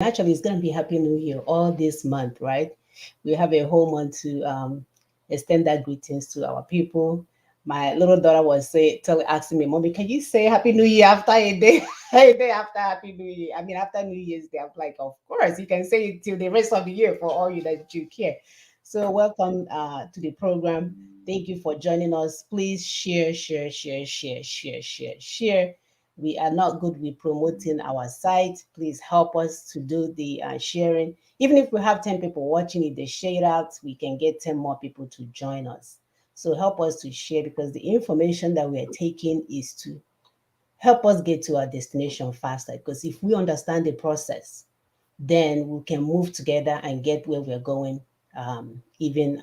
Actually, it's going to be Happy New Year all this month, right? We have a whole month to extend that greetings to our people. My little daughter was asking me, "Mommy, can you say Happy New Year after a day, a day after Happy New Year? I mean, after New Year's Day." I'm like, "Of course, you can say it till the rest of the year for all you that you care." So, welcome to the program. Thank you for joining us. Please share, share, share, share, share, share, share. We are not good with promoting our site. Please help us to do the sharing. Even if we have 10 people watching, if they share it out, we can get 10 more people to join us. So help us to share because the information that we are taking is to help us get to our destination faster. Because if we understand the process, then we can move together and get where we're going even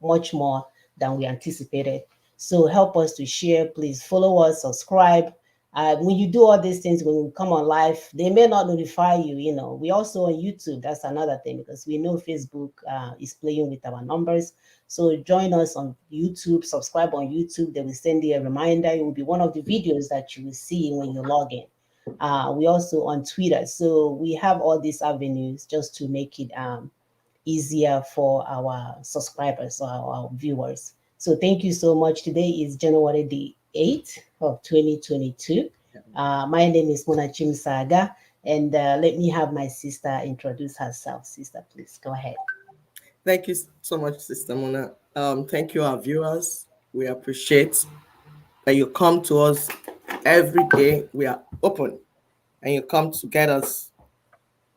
much more than we anticipated. So help us to share. Please follow us, subscribe. When you do all these things, when we come on live, they may not notify you. You know, we also on YouTube. That's another thing because we know Facebook is playing with our numbers. So join us on YouTube, subscribe on YouTube. They will send you a reminder. It will be one of the videos that you will see when you log in. We also on Twitter. So we have all these avenues just to make it easier for our subscribers or our viewers. So thank you so much. Today is January the 8th of 2022. My name is Mona Saga, and let me have my sister introduce herself. Sister, please go ahead. Thank you so much, Sister Mona. Thank you, our viewers. We appreciate that you come to us every day. We are open, and you come to get us.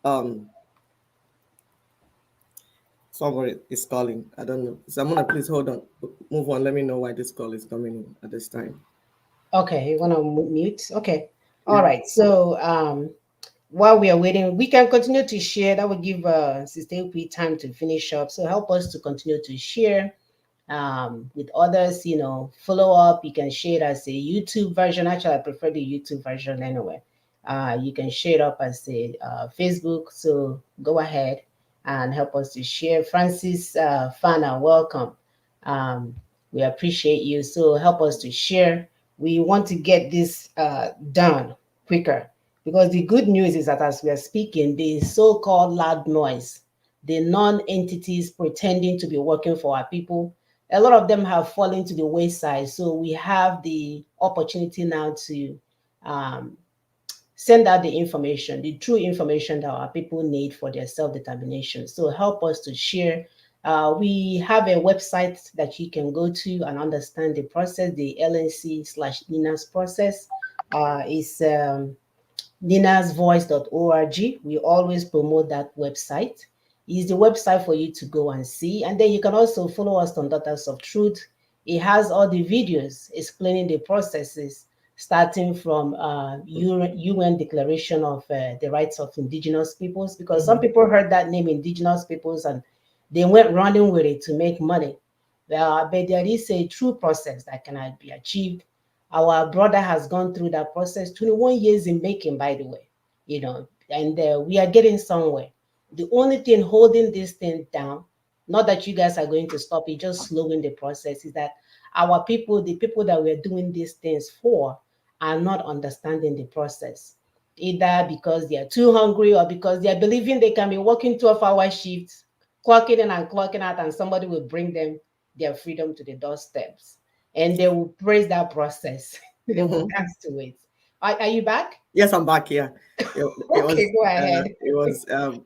Um, Somebody is calling. I don't know. Sister Mona, please hold on. Move on. Let me know why this call is coming in at this time. Okay, you want to mute? Okay. All Yeah. right. So while we are waiting, we can continue to share. That will give Sister Upi time to finish up. So help us to continue to share with others. You know, follow up. You can share it as a YouTube version. Actually, I prefer the YouTube version anyway. You can share it up as a Facebook. So go ahead and help us to share. Francis Fana, welcome. Um, we appreciate you. So help us to share. We want to get this done quicker because the good news is that as we are speaking, the so called loud noise, the non entities pretending to be working for our people, a lot of them have fallen to the wayside. So we have the opportunity now to um, send out the information, the true information that our people need for their self determination. So help us to share. We have a website that you can go to and understand the process, the LNC/NINA's process. Is ninasvoice.org. We always promote that website. It's the website for you to go and see. And then you can also follow us on Daughters of Truth. It has all the videos explaining the processes, starting from UN Declaration of the Rights of Indigenous Peoples, because some Mhm. people heard that name, Indigenous Peoples, and they went running with it to make money. But there is a true process that can be achieved. Our brother has gone through that process, 21 years in making, by the way, you know, and we are getting somewhere. The only thing holding this thing down, not that you guys are going to stop it, just slowing the process, is that our people, the people that we're doing these things for, are not understanding the process. Either because they are too hungry or because they are believing they can be working 12-hour shifts, clocking in and clocking out, and somebody will bring them their freedom to the doorsteps and they will praise that process. They will Mhm. dance to it. Are you back? Yes, I'm back here. It was. Okay, go ahead. It was. Go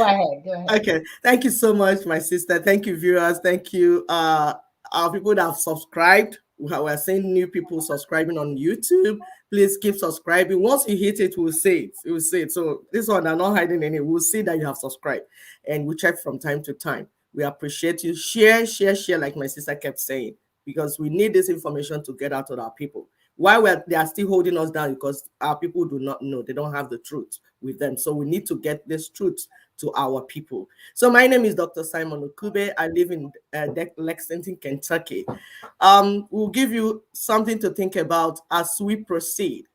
ahead. Go ahead. Okay. Thank you so much, my sister. Thank you, viewers. Thank you, our people that have subscribed. We're seeing new people subscribing on YouTube. Please keep subscribing. Once you hit it, we'll say it. We'll say it. So this one, I'm not hiding any. We'll see that you have subscribed, and we check from time to time. We appreciate you. Share, share, share, like my sister kept saying, because we need this information to get out to our people. Why they are still holding us down because our people do not know. They don't have the truth with them. So we need to get this truth to our people. So my name is Dr. Simon Okube. I live in Lexington, Kentucky. We'll give you something to think about as we proceed.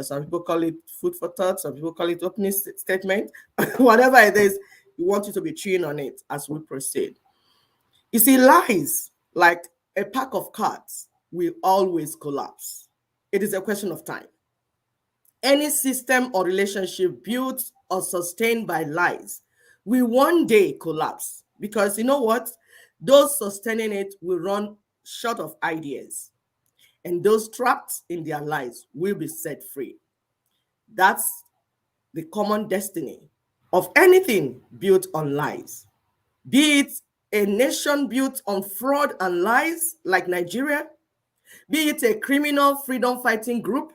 Some people call it food for thought. Some people call it opening statement. Whatever it is, we want you to be chewing on it as we proceed. You see, lies, like a pack of cards, will always collapse. It is a question of time. Any system or relationship built or sustained by lies will one day collapse, because you know what? Those sustaining it will run short of ideas, and those trapped in their lies will be set free. That's the common destiny of anything built on lies, be it a nation built on fraud and lies like Nigeria, be it a criminal freedom fighting group,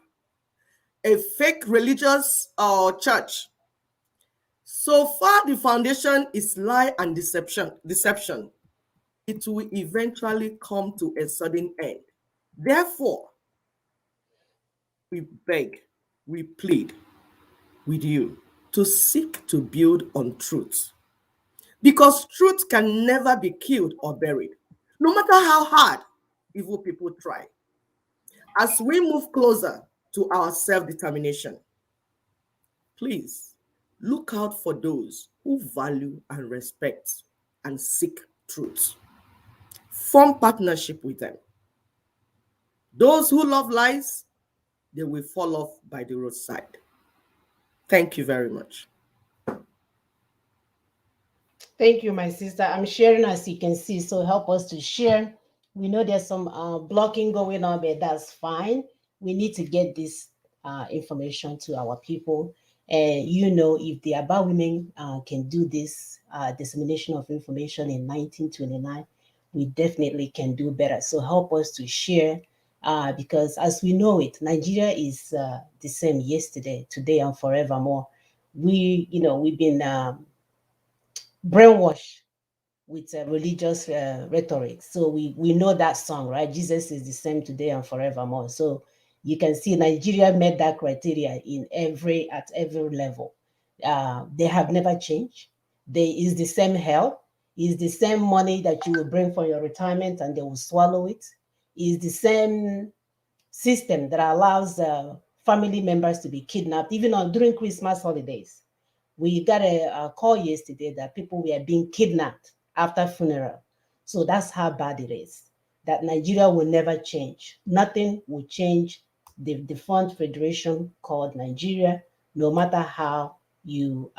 a fake religious or church. So far, the foundation is lie and deception. It will eventually come to a sudden end. Therefore, we beg, we plead with you to seek to build on truth, because truth can never be killed or buried, no matter how hard evil people try. As we move closer to our self determination, please look out for those who value and respect and seek truth. Form partnership with them. Those who love lies, they will fall off by the roadside. Thank you very much. Thank you, my sister. I'm sharing as you can see, so help us to share. We know there's some blocking going on, but that's fine. We need to get this information to our people. And if the About Women can do this dissemination of information in 1929, we definitely can do better. So help us to share, because as we know it, Nigeria is the same yesterday, today, and forevermore. We've been brainwashed with religious rhetoric. So we know that song, right? Jesus is the same today and forevermore. So you can see Nigeria met that criteria at every level. They have never changed. They is the same hell. Is the same money that you will bring for your retirement and they will swallow it. Is the same system that allows family members to be kidnapped even on during Christmas holidays. We got a call yesterday that people were being kidnapped after funeral. So that's how bad it is. That Nigeria will never change. Nothing will change the defunct federation called Nigeria, no matter how you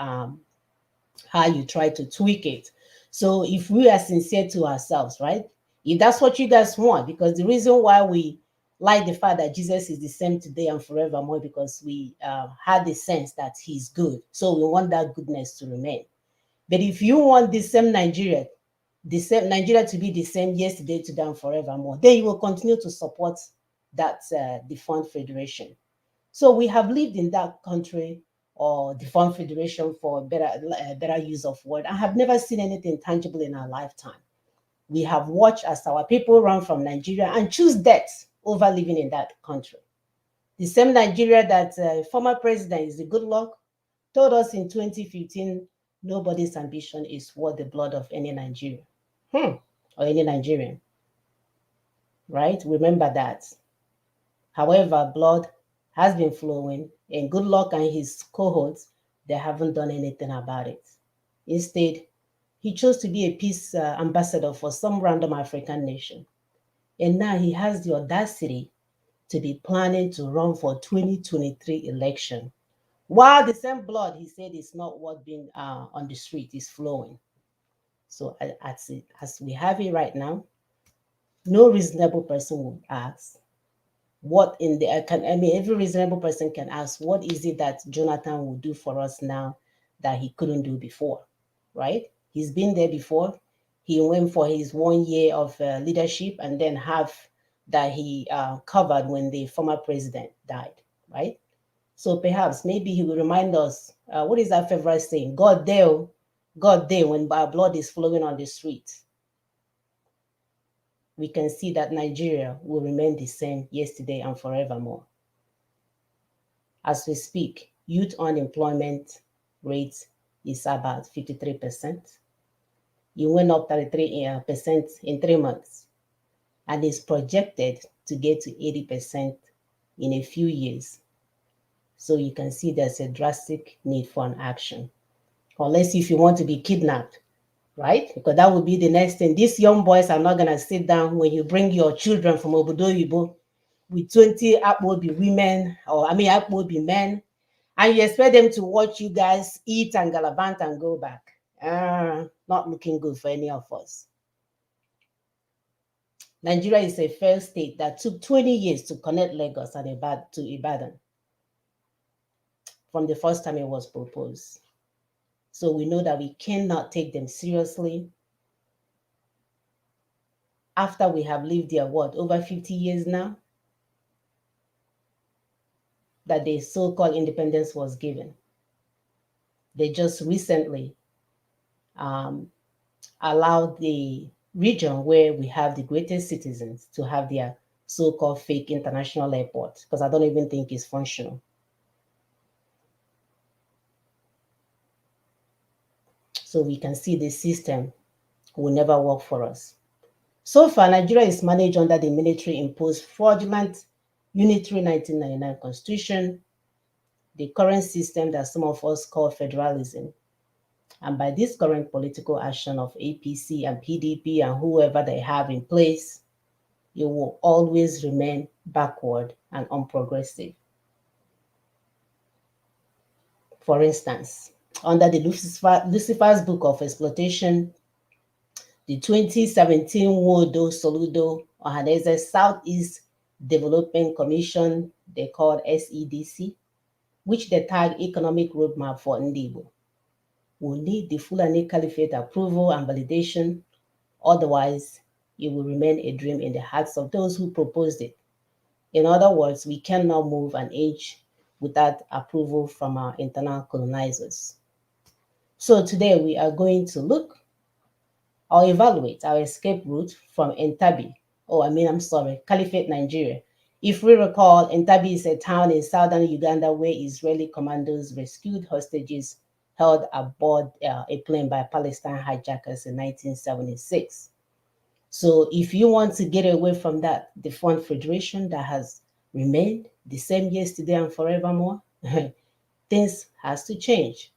try to tweak it. So if we are sincere to ourselves, right? If that's what you guys want, because the reason why we like the fact that Jesus is the same today and forevermore, because we had the sense that he's good. So we want that goodness to remain. But if you want the same Nigeria to be the same yesterday, today, and forevermore, then you will continue to support that defunct federation. So we have lived in that country or defunct federation for better use of word. I have never seen anything tangible in our lifetime. We have watched as our people run from Nigeria and choose death over living in that country. The same Nigeria that former president is the good luck told us in 2015, nobody's ambition is worth the blood of any Nigerian, or any Nigerian, right? Remember that. However, blood has been flowing, and good luck and his cohorts, they haven't done anything about it. Instead, he chose to be a peace ambassador for some random African nation. And now he has the audacity to be planning to run for 2023 election. While the same blood he said is not what being on the street is flowing. So as we have it right now, no reasonable person will ask what in the every reasonable person can ask what is it that Jonathan will do for us now that he couldn't do before, right? He's been there before. He went for his 1 year of leadership and then half that he covered when the former president died, right? So perhaps maybe he will remind us, what is our favorite saying? God there when our blood is flowing on the street. We can see that Nigeria will remain the same yesterday and forevermore. As we speak, youth unemployment rate is about 53%. It went up 33% in 3 months and is projected to get to 80% in a few years. So you can see there's a drastic need for an action. Unless if you want to be kidnapped, right? Because that would be the next thing. These young boys are not going to sit down when you bring your children from Obodo Yibo with 20 Akpobi women, or Akpobi men, And you expect them to watch you guys eat and gallivant and go back. Not looking good for any of us. Nigeria is a failed state that took 20 years to connect Lagos and to Ibadan from the first time it was proposed. So we know that we cannot take them seriously after we have lived there, what, over 50 years now, that the so called independence was given. They just recently um, allowed the region where we have the greatest citizens to have their so called fake international airport, because I don't even think it's functional. So we can see the system will never work for us. So far, Nigeria is managed under the military imposed fraudulent unitary 1999 constitution, the current system that some of us call federalism. And by this current political action of APC and PDP and whoever they have in place, you will always remain backward and unprogressive. For instance, under the Lucifer's Book of Exploitation, the 2017 Wodo Soludo Ohanese Southeast Development Commission, they called SEDC, which they tag Economic Roadmap for Ndibo, will need the Fulani Caliphate approval and validation. Otherwise, it will remain a dream in the hearts of those who proposed it. In other words, we cannot move an inch without approval from our internal colonizers. So today we are going to look or evaluate our escape route from Entebbe. Caliphate, Nigeria. If we recall, Entebbe is a town in southern Uganda where Israeli commandos rescued hostages held aboard a plane by Palestine hijackers in 1976. So if you want to get away from that defunct federation that has remained the same yesterday and forevermore, things has to change.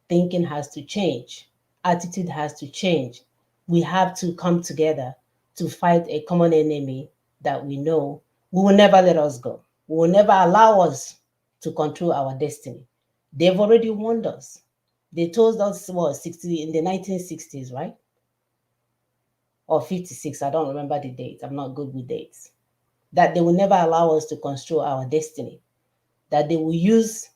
Thinking has to change. Attitude has to change. We have to come together to fight a common enemy that we know will never let us go. Will never allow us to control our destiny. They've already warned us. They told us what 60 in the 1960s, right? Or 56, I don't remember the date. I'm not good with dates. That they will never allow us to control our destiny. That they will use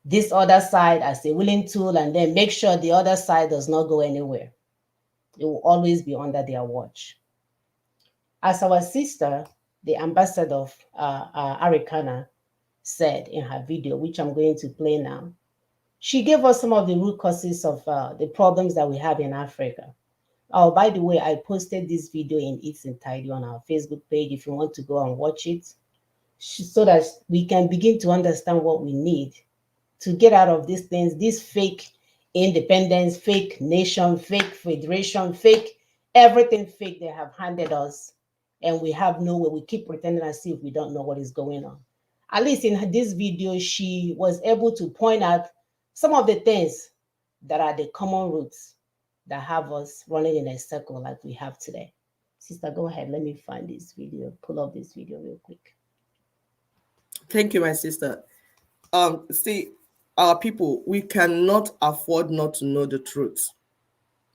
this other side as a willing tool and then make sure the other side does not go anywhere. It will always be under their watch. As our sister, the ambassador of Arikana, said in her video, which I'm going to play now, she gave us some of the root causes of the problems that we have in Africa. Oh, by the way, I posted this video in its entirety on our Facebook page if you want to go and watch it, so that we can begin to understand what we need to get out of these things, this fake independence, fake nation, fake federation, fake everything fake they have handed us. And we have no way. We keep pretending as if we don't know what is going on. At least in this video, she was able to point out some of the things that are the common roots that have us running in a circle like we have today. Sister, go ahead. Let me find this video, pull up this video real quick. Thank you, my sister. See, our people, we cannot afford not to know the truth,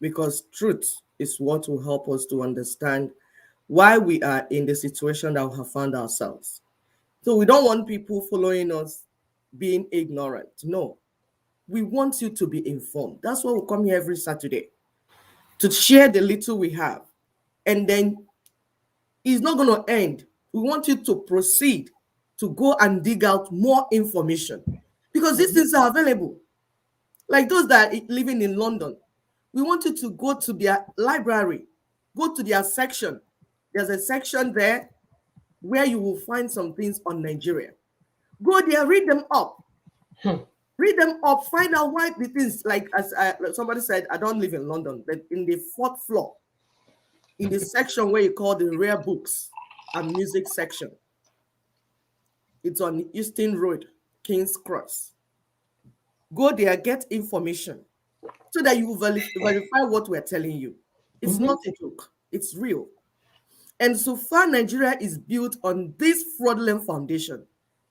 because truth is what will help us to understand why we are in the situation that we have found ourselves. So we don't want people following us being ignorant. No, we want you to be informed. That's why we come here every Saturday, to share the little we have. And then it's not going to end. We want you to proceed to go and dig out more information, because these things are available. Like those that are living in London, we want you to go to their library, go to their section. There's a section there where you will find some things on Nigeria. Go there, read them up. Read them up, find out why the things, like like somebody said, I don't live in London, but in the fourth floor, in the section where you call the rare books and music section, it's on Euston Road, King's Cross. Go there, get information so that you will verify what we're telling you. It's Mm-hmm. not a joke, it's real. And so far, Nigeria is built on this fraudulent foundation.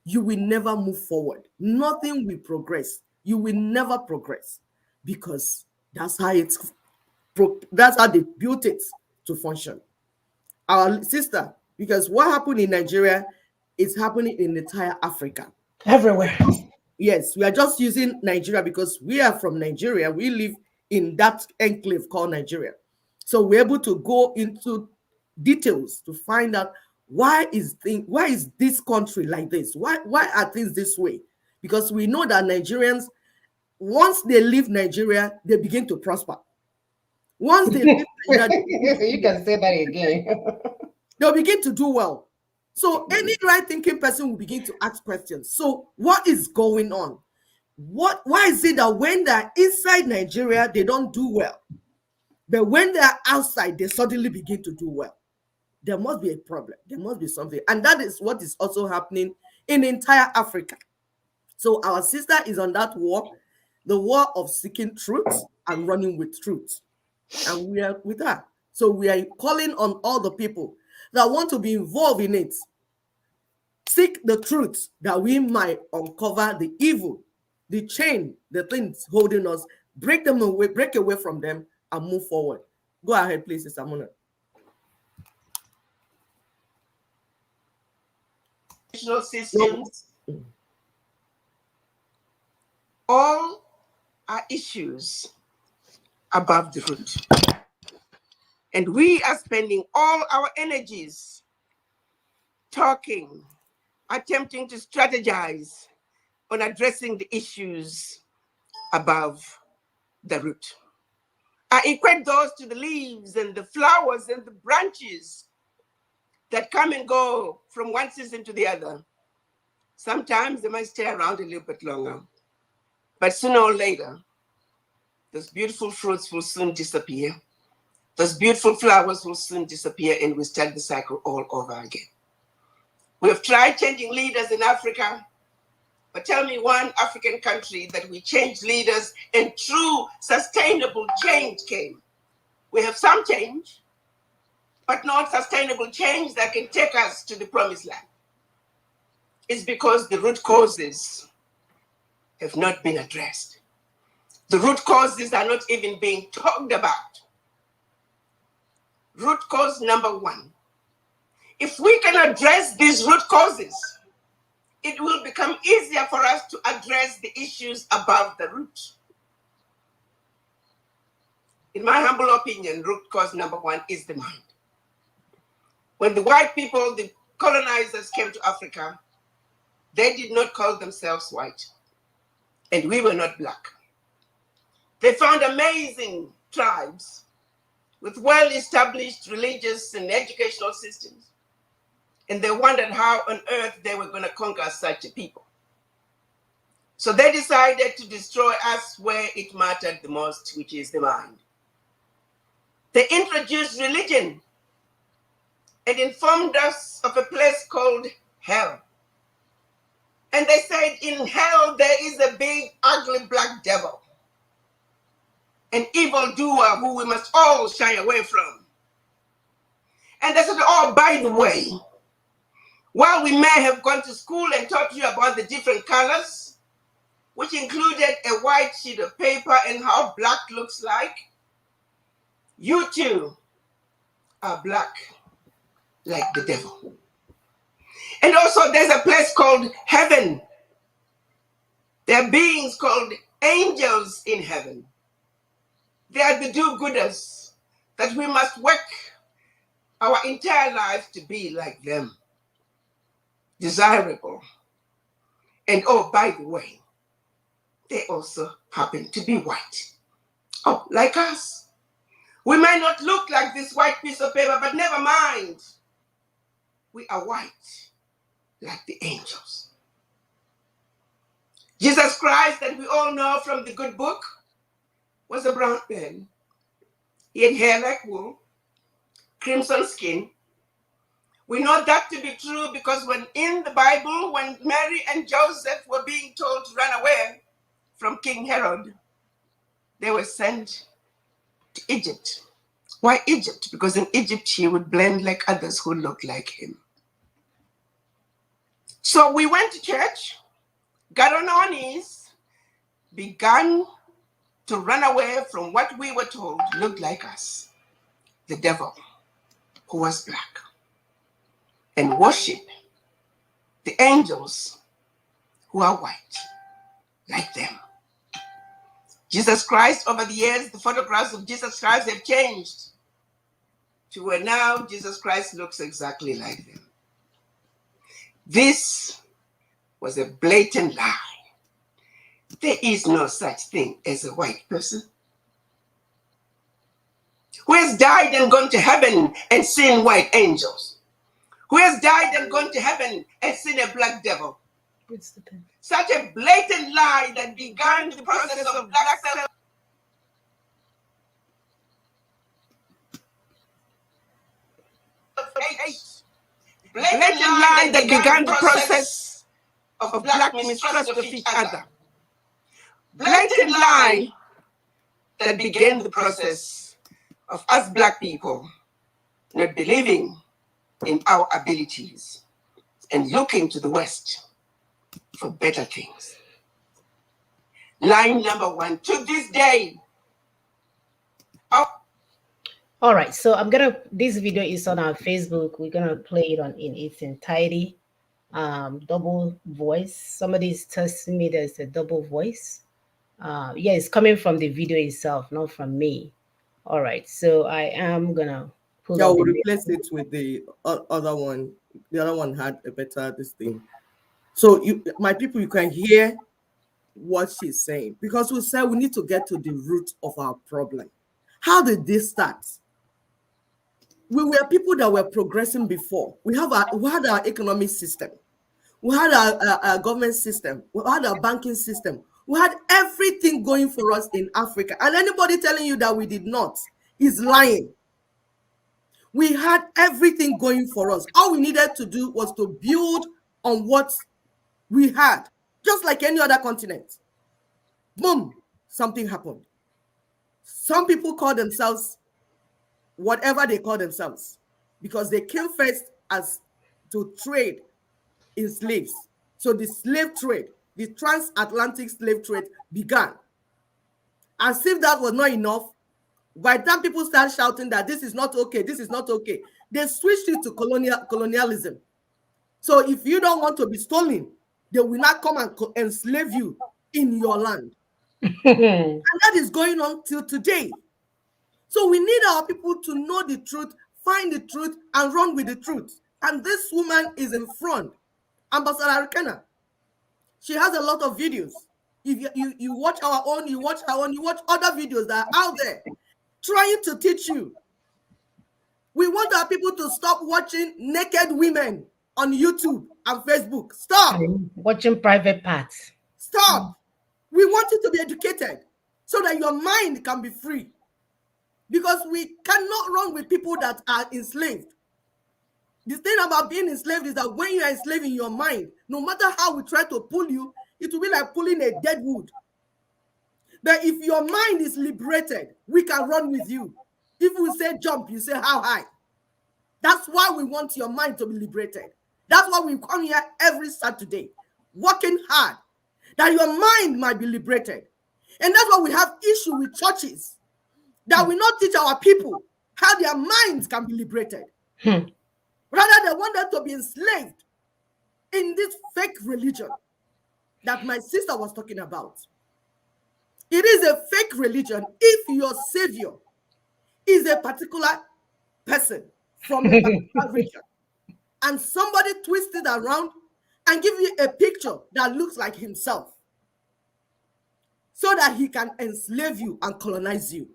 you will never move forward. Nothing will progress. You will never progress because that's how that's how they built it to function. Our sister, because what happened in Nigeria is happening in entire Africa. Everywhere. Yes, we are just using Nigeria because we are from Nigeria. We live in that enclave called Nigeria. So we're able to go into details to find out why is this country like this? Why are things this way? Because we know that Nigerians, once they leave Nigeria, they begin to prosper. Once they leave Nigeria, they begin to You do well. can say that again. They'll begin to do well. So any right thinking person will begin to ask questions. So what is going on? Why is it that when they're inside Nigeria, they don't do well? But when they're outside, they suddenly begin to do well. There must be a problem. There must be something. And that is what is also happening in entire Africa. So our sister is on that war, the war of seeking truth and running with truth. And we are with her. So we are calling on all the people that want to be involved in it. Seek the truth that we might uncover the evil, the chain, the things holding us, break them away, break away from them, and move forward. Go ahead, please, Sister Mona. No. Systems, all are issues above the root. And we are spending all our energies talking, attempting to strategize on addressing the issues above the root. I equate those to the leaves and the flowers and the branches that come and go from one season to the other. Sometimes they might stay around a little bit longer, but sooner or later, those beautiful fruits will soon disappear. Those beautiful flowers will soon disappear, and we start the cycle all over again. We have tried changing leaders in Africa, but tell me one African country that we changed leaders and true sustainable change came. We have some change, but not sustainable change that can take us to the promised land. It's because the root causes have not been addressed. The root causes are not even being talked about. Root cause number one. If we can address these root causes, it will become easier for us to address the issues above the root. In my humble opinion, root cause number one is the mind. When the white people, the colonizers came to Africa, they did not call themselves white, and we were not black. They found amazing tribes with well-established religious and educational systems, and they wondered how on earth they were going to conquer such a people. So they decided to destroy us where it mattered the most, which is the mind. They introduced religion and informed us of a place called hell. And they said in hell there is a big, ugly black devil, an evildoer who we must all shy away from. And they said, oh, by the way, while we may have gone to school and taught you about the different colors, which included a white sheet of paper and how black looks like, you too are black like the devil. And also there's a place called heaven. There are beings called angels in heaven. They are the do-gooders that we must work our entire lives to be like them. Desirable. And oh, by the way, they also happen to be white. Oh, like us. We may not look like this white piece of paper, but never mind. We are white, like the angels. Jesus Christ, that we all know from the good book, was a brown man. He had hair like wool, crimson skin. We know that to be true because when in the Bible, when Mary and Joseph were being told to run away from King Herod, they were sent to Egypt. Why Egypt? Because in Egypt he would blend like others who looked like him. So we went to church, got on our knees, began to run away from what we were told looked like us, the devil, who was black, and worship the angels who are white, like them. Jesus Christ, over the years, the photographs of Jesus Christ have changed to where now Jesus Christ looks exactly like them. This was a blatant lie. There is no such thing as a white person who has died and gone to heaven and seen white angels, who has died and gone to heaven and seen a black devil. Such a blatant lie that began the process of black self. Blatant lie that began the process of black mistrust of each other. Blatant lie that began the process of us black people not believing in our abilities and looking to the West for better things. Line number one, to this day. All right, so this video is on our Facebook. We're gonna play it in its entirety. Double voice. Somebody is testing me there's a double voice. Yeah, it's coming from the video itself, not from me. All right, so I am gonna pull Yeah, up we'll the replace it with the other one. The other one had a better this thing. So my people, you can hear what she's saying, because we said we need to get to the root of our problem. How did this start? We were people that were progressing before. We had our economic system. We had our government system. We had our banking system. We had everything going for us in Africa. And anybody telling you that we did not is lying. We had everything going for us. All we needed to do was to build on what we had, just like any other continent. Boom, something happened. Some people call themselves whatever they call themselves because they came first as to trade in slaves. So the slave trade, the transatlantic slave trade began. As if that was not enough, by the time people start shouting that this is not okay, this is not okay, they switched it to colonialism. So if you don't want to be stolen, they will not come and enslave you in your land. And that is going on till today. So we need our people to know the truth, find the truth, and run with the truth. And this woman is in front, Ambassador Arikana. She has a lot of videos. If you watch our own, you watch her own, you watch other videos that are out there trying to teach you. We want our people to stop watching naked women on YouTube and Facebook. Stop. Watching private parts. Stop. We want you to be educated so that your mind can be free. Because we cannot run with people that are enslaved. The thing about being enslaved is that when you are enslaved in your mind, no matter how we try to pull you, it will be like pulling a dead wood. But if your mind is liberated, we can run with you. If we say jump, you say how high. That's why we want your mind to be liberated. That's why we come here every Saturday, working hard, that your mind might be liberated. And that's why we have issue with churches, that we not teach our people how their minds can be liberated. Rather, they want them to be enslaved in this fake religion that my sister was talking about. It is a fake religion if your savior is a particular person from a particular region and somebody twists it around and give you a picture that looks like himself so that he can enslave you and colonize you.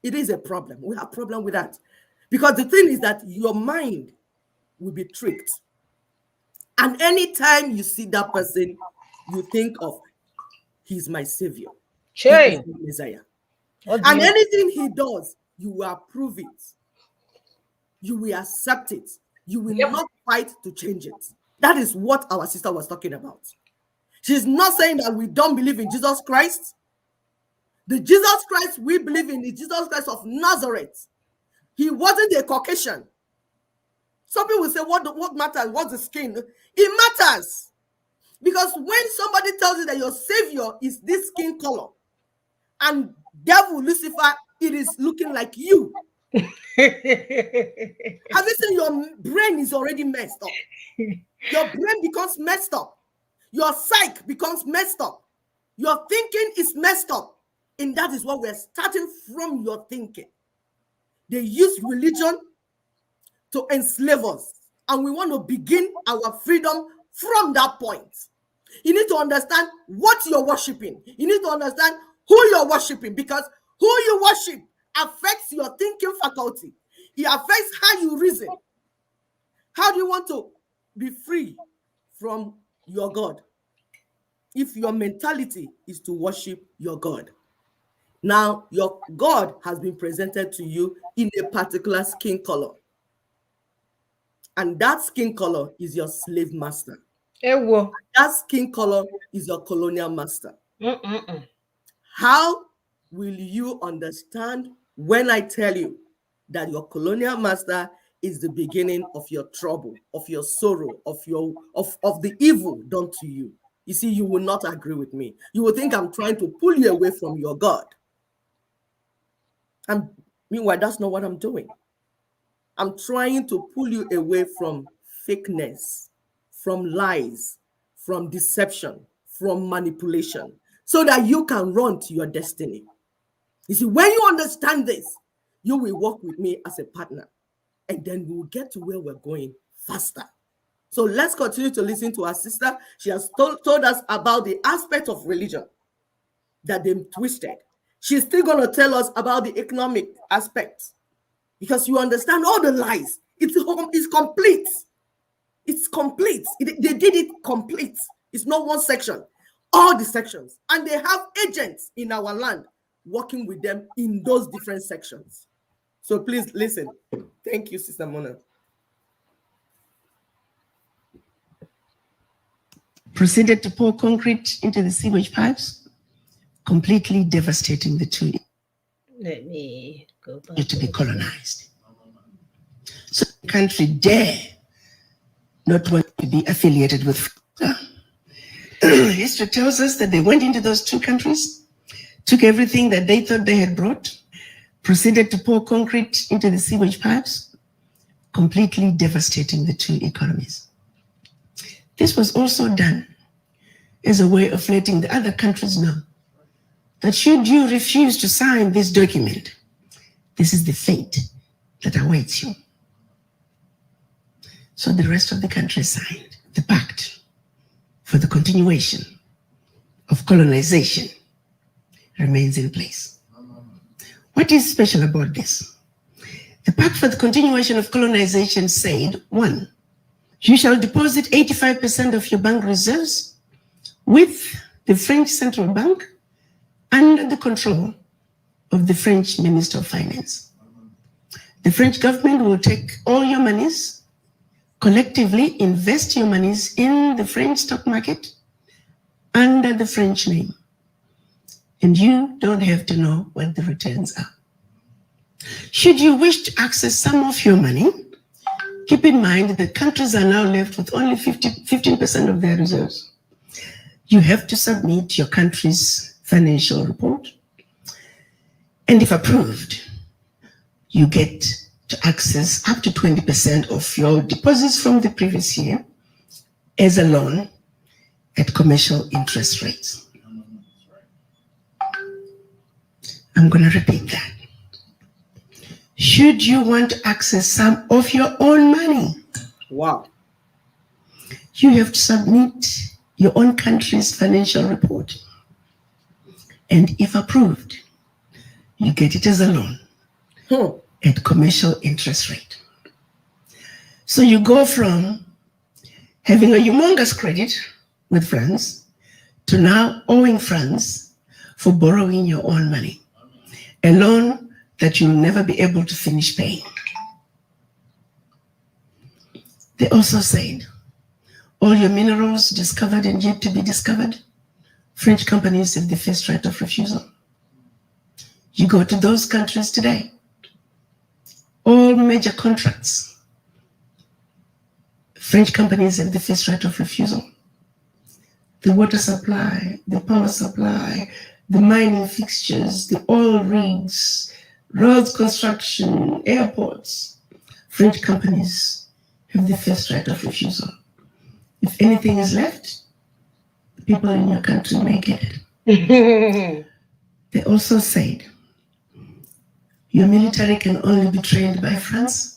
It is a problem. We have a problem with that. Because the thing is that your mind will be tricked. And anytime you see that person, you think of, he's my savior. He is my Messiah. And anything he does, you will approve it. You will accept it. You will not fight to change it. That is what our sister was talking about. She's not saying that we don't believe in Jesus Christ. The Jesus Christ we believe in is Jesus Christ of Nazareth. He wasn't a Caucasian. Some people will say, what matters? What's the skin? It matters. Because when somebody tells you that your savior is this skin color, and devil Lucifer, it is looking like you. Have you seen your brain is already messed up? Your brain becomes messed up. Your psyche becomes messed up. Your thinking is messed up. And that is what we're starting from, your thinking. They use religion to enslave us. And we want to begin our freedom from that point. You need to understand what you're worshiping. You need to understand who you're worshiping, because who you worship affects your thinking faculty. It affects how you reason. How do you want to be free from your God if your mentality is to worship your God? Now, your God has been presented to you in a particular skin color. And that skin color is your slave master. That skin color is your colonial master. How will you understand when I tell you that your colonial master is the beginning of your trouble, of your sorrow, of the evil done to you? You see, you will not agree with me. You will think I'm trying to pull you away from your God. And meanwhile, that's not what I'm doing. I'm trying to pull you away from fakeness, from lies, from deception, from manipulation, so that you can run to your destiny. You see, when you understand this, you will work with me as a partner, and then we will get to where we're going faster. So let's continue to listen to our sister. She has told us about the aspect of religion that they twisted. She's still going to tell us about the economic aspect, because you understand all the lies. It's complete. It's complete. They did it complete. It's not one section, all the sections. And they have agents in our land working with them in those different sections. So please listen. Thank you, Sister Mona. Proceeded to pour concrete into the sewage pipes, completely devastating the two. Let me go back To be colonized. So the country dare not want to be affiliated with. History tells us that they went into those two countries, took everything that they thought they had brought, proceeded to pour concrete into the sewage pipes, completely devastating the two economies. This was also done as a way of letting the other countries know that should you refuse to sign this document, this is the fate that awaits you. So the rest of the countries signed the pact for the continuation of colonization remains in place. What is special about this? The pact for the continuation of colonization said, 1, you shall deposit 85% of your bank reserves with the French Central Bank under the control of the French Minister of Finance. The French government will take all your monies, collectively invest your monies in the French stock market under the French name. And you don't have to know what the returns are. Should you wish to access some of your money, keep in mind that countries are now left with only 15% of their reserves. You have to submit your country's financial report. And if approved, you get to access up to 20% of your deposits from the previous year as a loan at commercial interest rates. I'm going to repeat that. Should you want to access some of your own money, wow, you have to submit your own country's financial report. And if approved, you get it as a loan at commercial interest rate. So you go from having a humongous credit with France to now owing France for borrowing your own money, a loan that you'll never be able to finish paying. They also said, all your minerals discovered and yet to be discovered, French companies have the first right of refusal. You go to those countries today, all major contracts French companies have the first right of refusal. The water supply, the power supply, the mining fixtures, the oil rigs, roads construction, airports. French companies have the first right of refusal. If anything is left, the people in your country may get it. They also said your military can only be trained by France.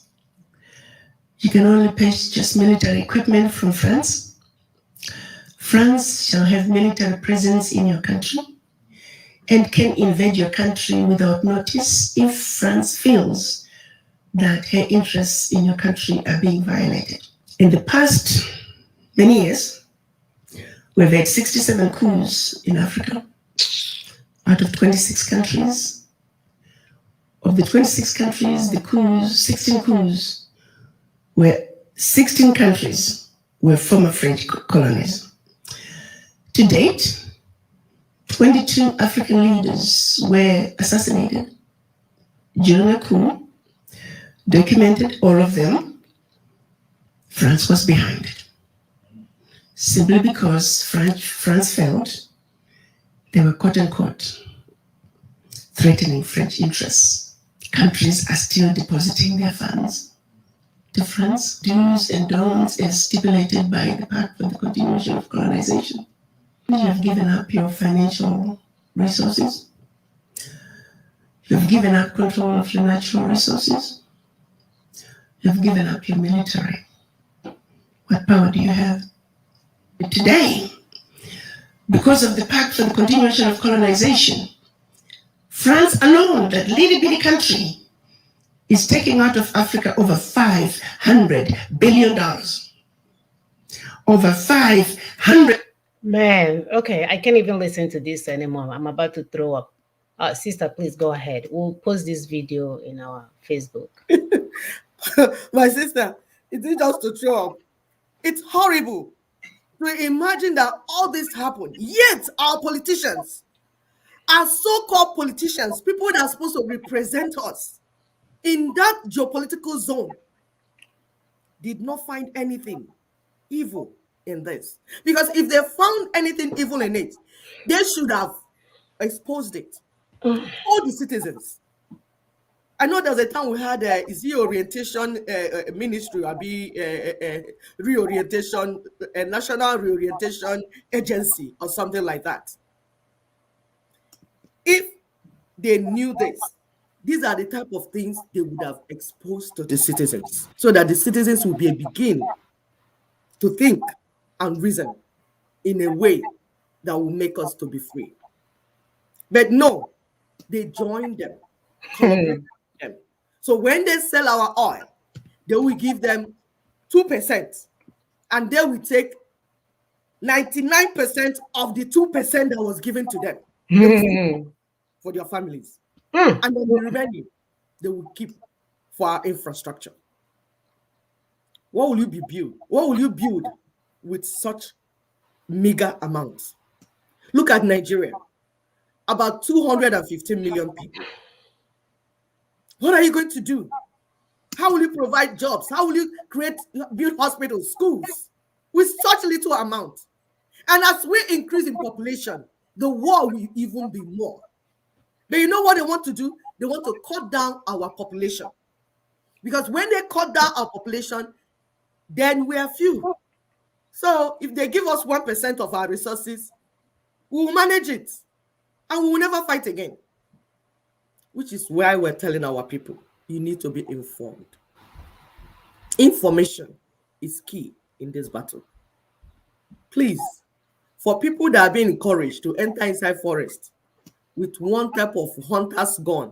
You can only purchase military equipment from France. France shall have military presence in your country and can invade your country without notice if France feels that her interests in your country are being violated. In the past many years, we've had 67 coups in Africa out of 26 countries. Of the 26 countries, the coups, 16 coups, were 16 countries were former French colonies. To date, 22 African leaders were assassinated during a coup, documented all of them. France was behind it. Simply because France felt they were quote unquote threatening French interests. Countries are still depositing their funds to France, do's and don'ts as stipulated by the Pact for the Continuation of Colonization. You have given up your financial resources. You have given up control of your natural resources. You have given up your military. What power do you have? Today, because of the Pact for the Continuation of Colonization, France alone, that little bitty country, is taking out of Africa over $500 billion. Over 500. Man, okay, I can't even listen to this anymore. I'm about to throw up. Sister, please go ahead. We'll post this video in our Facebook. My sister, it is just to throw up. It's horrible to imagine that all this happened. Yet our politicians, our so-called politicians, people that are supposed to represent us in that geopolitical zone, did not find anything evil in this. Because if they found anything evil in it, they should have exposed it. All the citizens. I know there's a time we had is the orientation ministry or be reorientation, a national reorientation agency or something like that. If they knew this, these are the type of things they would have exposed to the citizens, so that the citizens will be begin to think and reason in a way that will make us to be free. But no, they join them, collaborate with them. So when they sell our oil, they will give them 2%, and they will take 99% of the 2% that was given to them for their families. And then the revenue they will keep for our infrastructure. What will you be build? What will you build with such meager amounts? Look at Nigeria, about 215 million people. What are you going to do? How will you provide jobs? How will you build hospitals, schools with such little amount? And as we increase in population, the war will even be more. But you know what they want to do? They want to cut down our population. Because when they cut down our population, then we are few. So if they give us 1% of our resources, we will manage it. And we will never fight again. Which is why we're telling our people, you need to be informed. Information is key in this battle. Please, for people that are being encouraged to enter inside forest with one type of hunter's gun,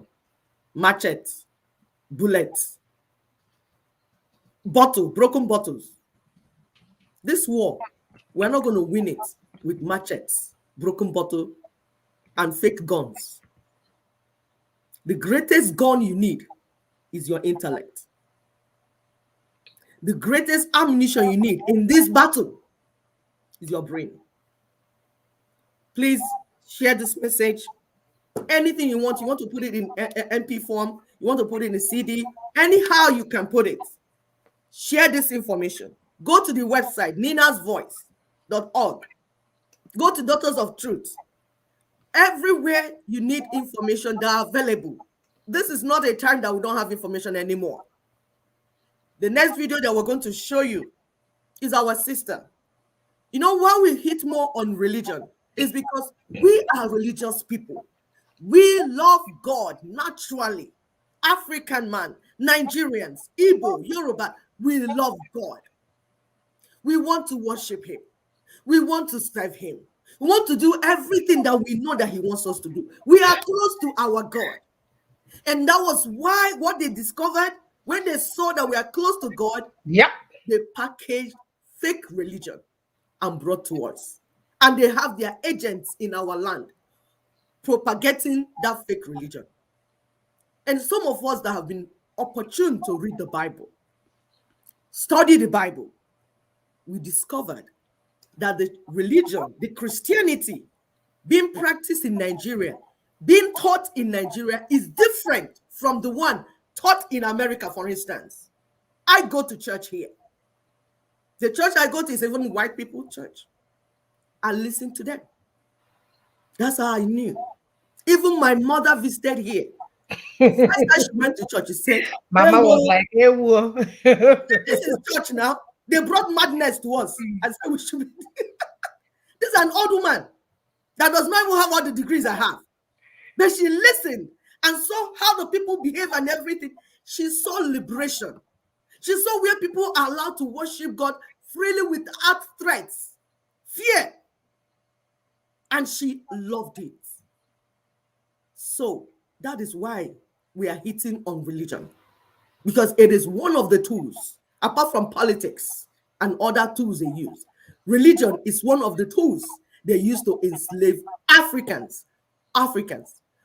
machete, bullets, broken bottles. This war, we're not going to win it with machetes, broken bottle, and fake guns. The greatest gun you need is your intellect. The greatest ammunition you need in this battle is your brain. Please share this message. Anything you want to put it in MP form, you want to put it in a CD, anyhow you can put it. Share this information Go to the website, ninasvoice.org. Go to Daughters of Truth. Everywhere you need information, they are available. This is not a time that we don't have information anymore. The next video that we're going to show you is our sister. You know why we hit more on religion? Is because we are religious people. We love God naturally. African man, Nigerians, Igbo, Yoruba, we love God. We want to worship him. We want to serve him. We want to do everything that we know that he wants us to do. We are close to our God. And that was why what they discovered when they saw that we are close to God, Yep. they packaged fake religion and brought to us. And they have their agents in our land propagating that fake religion. And some of us that have been opportune to read the Bible, study the Bible, we discovered that the religion, the Christianity being practiced in Nigeria, being taught in Nigeria is different from the one taught in America, for instance. I go to church here. The church I go to is even white people church. I listen to them. That's how I knew. Even my mother visited here. First time she went to church, she said, Mama was like, hey, whoa. this is church now. They brought madness to us. I said, we should be. This is an old woman that does not even have all the degrees I have. But she listened and saw how the people behave and everything. She saw liberation. She saw where people are allowed to worship God freely without threats, fear. And she loved it. So that is why we are hitting on religion. Because it is one of the tools, apart from politics and other tools they use. Religion is one of the tools they use to enslave Africans.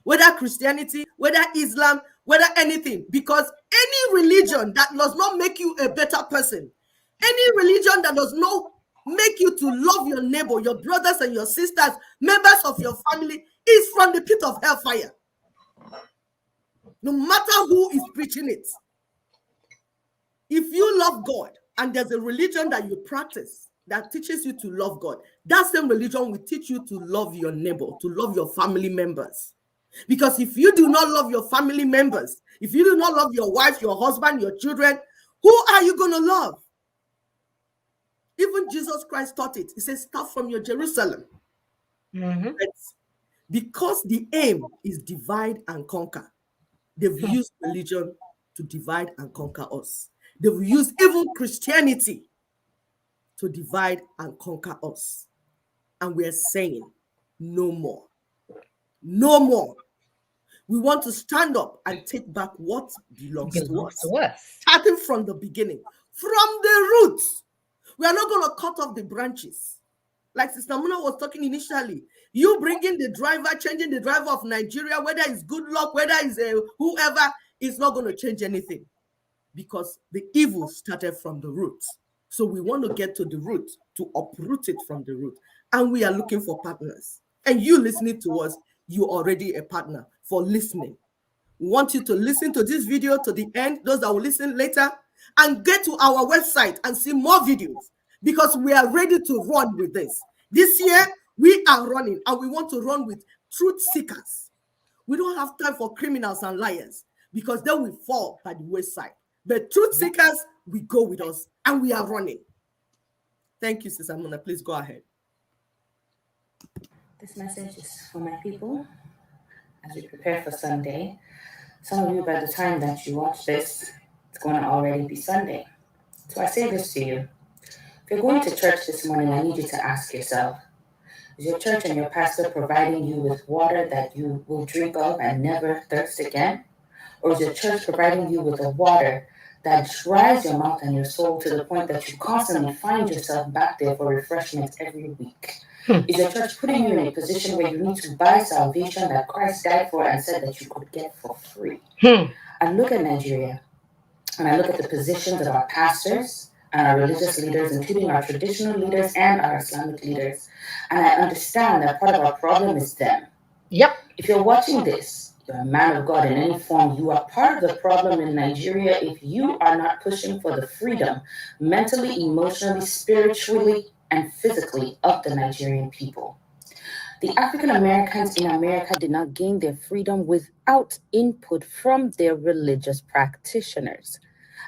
Whether Christianity, whether Islam, whether anything. Because any religion that does not make you a better person, any religion that does not make you to love your neighbor, your brothers and your sisters, members of your family, is from the pit of hellfire. No matter who is preaching it. If you love God and there's a religion that you practice that teaches you to love God, that same religion will teach you to love your neighbor, to love your family members. Because if you do not love your family members, if you do not love your wife, your husband, your children, who are you going to love? Even Jesus Christ taught it. He says, start from your Jerusalem. Mm-hmm. Because the aim is divide and conquer, they've used religion to divide and conquer us. They've used even Christianity to divide and conquer us. And we're saying, no more. No more. We want to stand up and take back what belongs to us. Starting from the beginning, from the roots. We are not going to cut off the branches. Like Sister Muna was talking initially. You bringing the driver, changing the driver of Nigeria, whether it's good luck, whether it's whoever, it's not going to change anything. Because the evil started from the roots. So we want to get to the root, to uproot it from the root. And we are looking for partners. And you listening to us, you're already a partner for listening. We want you to listen to this video to the end, those that will listen later, and get to our website and see more videos, because we are ready to run with this. This year, we are running, and we want to run with truth seekers. We don't have time for criminals and liars, because they will fall by the wayside. But truth seekers, we go with us, and we are running. Thank you, Sister Mona. Please go ahead. This message is for my people as we prepare for Sunday. Some of you, by the time that you watch this, it's going to already be Sunday. So I say this to you. If you're going to church this morning, I need you to ask yourself, is your church and your pastor providing you with water that you will drink of and never thirst again? Or is your church providing you with a water that dries your mouth and your soul to the point that you constantly find yourself back there for refreshment every week? Is your church putting you in a position where you need to buy salvation that Christ died for and said that you could get for free? I look at Nigeria, and I look at the positions of our pastors and our religious leaders, including our traditional leaders and our Islamic leaders, and I understand that part of our problem is them. Yep. If you're watching this, you're a man of God in any form, you are part of the problem in Nigeria if you are not pushing for the freedom, mentally, emotionally, spiritually, and physically, of the Nigerian people. The African Americans in America did not gain their freedom without input from their religious practitioners.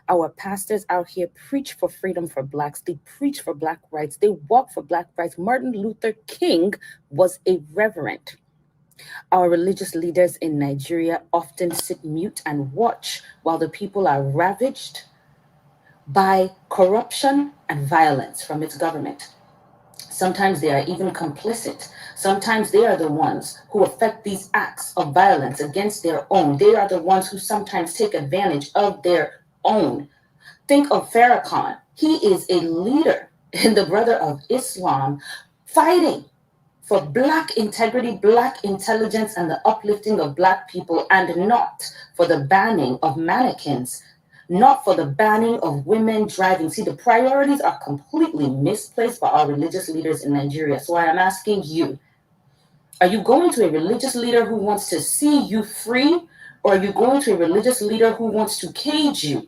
Our pastors out here preach for freedom for Blacks. They preach for Black rights. They walk for Black rights. Martin Luther King was a reverend. Our religious leaders in Nigeria often sit mute and watch while the people are ravaged by corruption and violence from its government. Sometimes they are even complicit. Sometimes they are the ones who effect these acts of violence against their own. They are the ones who sometimes take advantage of their own. Think of Farrakhan. He is a leader in the Brother of Islam fighting for Black integrity, Black intelligence, and the uplifting of Black people, and not for the banning of mannequins, not for the banning of women driving. See, the priorities are completely misplaced by our religious leaders in Nigeria. So I am asking you, are you going to a religious leader who wants to see you free, or are you going to a religious leader who wants to cage you?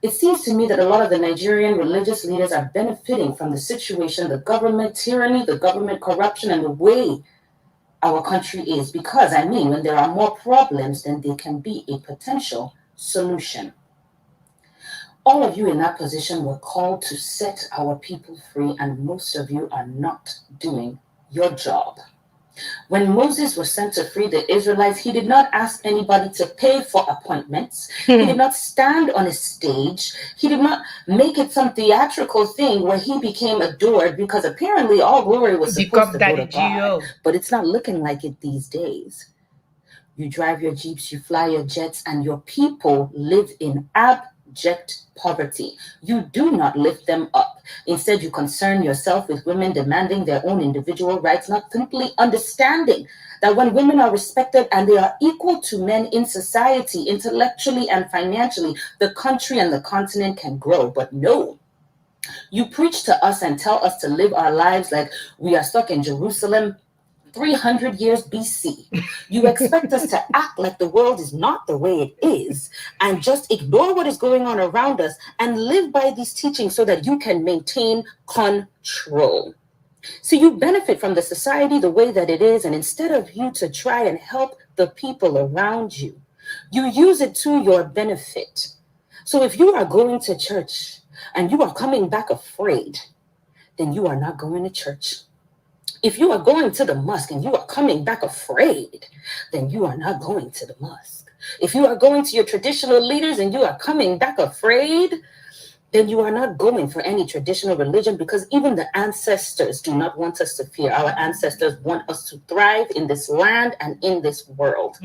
It seems to me that a lot of the Nigerian religious leaders are benefiting from the situation, the government tyranny, the government corruption, and the way our country is. Because, I mean, when there are more problems, then there can be a potential solution. All of you in that position were called to set our people free, and most of you are not doing your job. When Moses was sent to free the Israelites, he did not ask anybody to pay for appointments. He did not stand on a stage. He did not make it some theatrical thing where he became adored, because apparently all glory was supposed to go to God. But it's not looking like it these days. You drive your Jeeps, you fly your jets, and your people live in abject poverty. You do not lift them up. Instead, you concern yourself with women demanding their own individual rights, not simply understanding that when women are respected and they are equal to men in society, intellectually and financially, the country and the continent can grow. But no, you preach to us and tell us to live our lives like we are stuck in Jerusalem 300 years BC. You expect us to act like the world is not the way it is and just ignore what is going on around us and live by these teachings so that you can maintain control. So you benefit from the society the way that it is, and instead of you to try and help the people around you, you use it to your benefit. So if you are going to church and you are coming back afraid, then you are not going to church. If you are going to the mosque and you are coming back afraid, then you are not going to the mosque. If you are going to your traditional leaders and you are coming back afraid, then you are not going for any traditional religion, because even the ancestors do not want us to fear. Our ancestors want us to thrive in this land and in this world.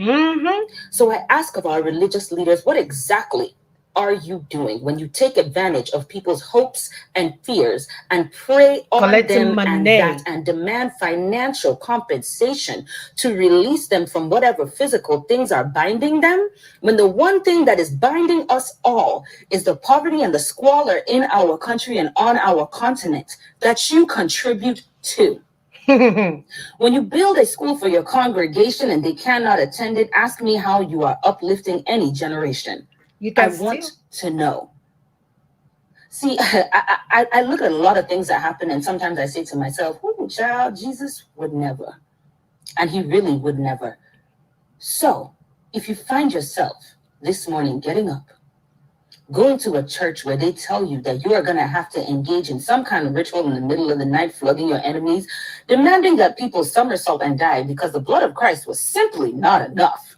So I ask of our religious leaders, what exactly are you doing when you take advantage of people's hopes and fears and prey on them and that and demand financial compensation to release them from whatever physical things are binding them, when the one thing that is binding us all is the poverty and the squalor in our country and on our continent that you contribute to? When you build a school for your congregation and they cannot attend it, ask me how you are uplifting any generation. I want to know. See, I look at a lot of things that happen, and sometimes I say to myself, oh, child, Jesus would never. And he really would never. So, if you find yourself this morning getting up, going to a church where they tell you that you are going to have to engage in some kind of ritual in the middle of the night, flogging your enemies, demanding that people somersault and die because the blood of Christ was simply not enough,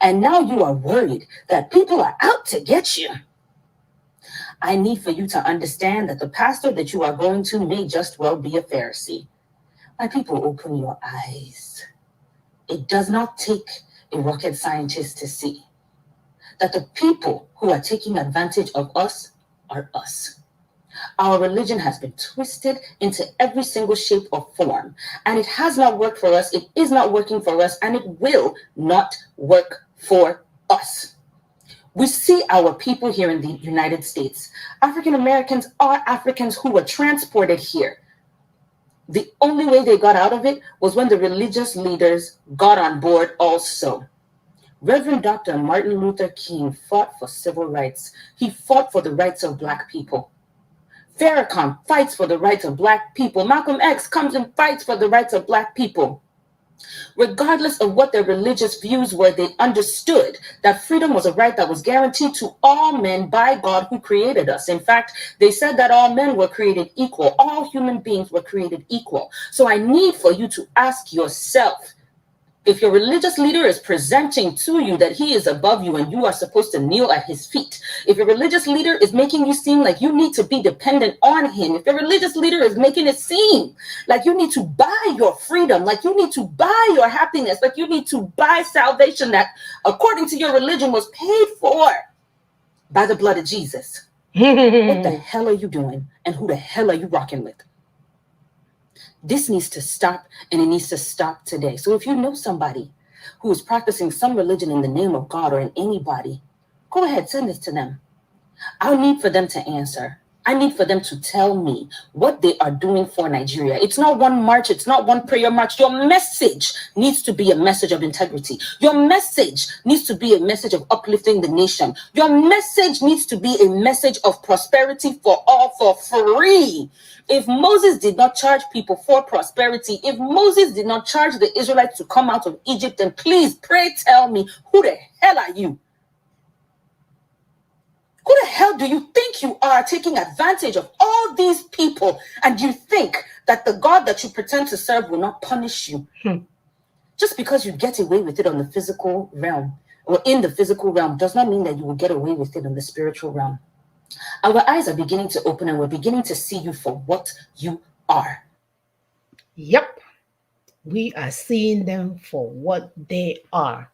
and now you are worried that people are out to get you, I need for you to understand that the pastor that you are going to may just well be a Pharisee. My people, open your eyes. It does not take a rocket scientist to see that the people who are taking advantage of us are us. Our religion has been twisted into every single shape or form, and it has not worked for us, it is not working for us, and it will not work for us. We see our people here in the United States. African Americans are Africans who were transported here. The only way they got out of it was when the religious leaders got on board also. Reverend Dr. Martin Luther King fought for civil rights. He fought for the rights of Black people. Farrakhan fights for the rights of Black people. Malcolm X comes and fights for the rights of Black people. Regardless of what their religious views were, they understood that freedom was a right that was guaranteed to all men by God who created us. In fact, they said that all men were created equal. All human beings were created equal. So I need for you to ask yourself, if your religious leader is presenting to you that he is above you and you are supposed to kneel at his feet, if your religious leader is making you seem like you need to be dependent on him, if your religious leader is making it seem like you need to buy your freedom, like you need to buy your happiness, like you need to buy salvation that, according to your religion, was paid for by the blood of Jesus, what the hell are you doing and who the hell are you rocking with? This needs to stop, and it needs to stop today. So if you know somebody who is practicing some religion in the name of God or in anybody, go ahead, send this to them. I need for them to answer. I need for them to tell me what they are doing for Nigeria. It's not one march. It's not one prayer march. Your message needs to be a message of integrity. Your message needs to be a message of uplifting the nation. Your message needs to be a message of prosperity for all for free. If Moses did not charge people for prosperity, if Moses did not charge the Israelites to come out of Egypt, then please, pray tell me, who the hell are you? Who the hell do you think you are, taking advantage of all these people, and you think that the God that you pretend to serve will not punish you? Just because you get away with it on the physical realm or in the physical realm does not mean that you will get away with it in the spiritual realm. Our eyes are beginning to open and we're beginning to see you for what you are. Yep. We are seeing them for what they are.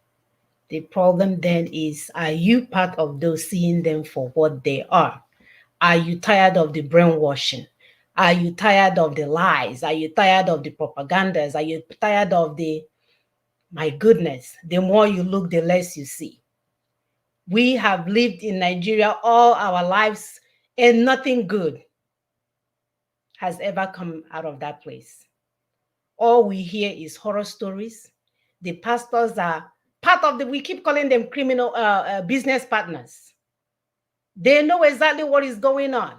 The problem then is, are you part of those seeing them for what they are? Are you tired of the brainwashing? Are you tired of the lies? Are you tired of the propagandas? Are you tired of the, my goodness, the more you look, the less you see? We have lived in Nigeria all our lives and nothing good has ever come out of that place. All we hear is horror stories. The pastors are part of the, we keep calling them criminal business partners. They know exactly what is going on.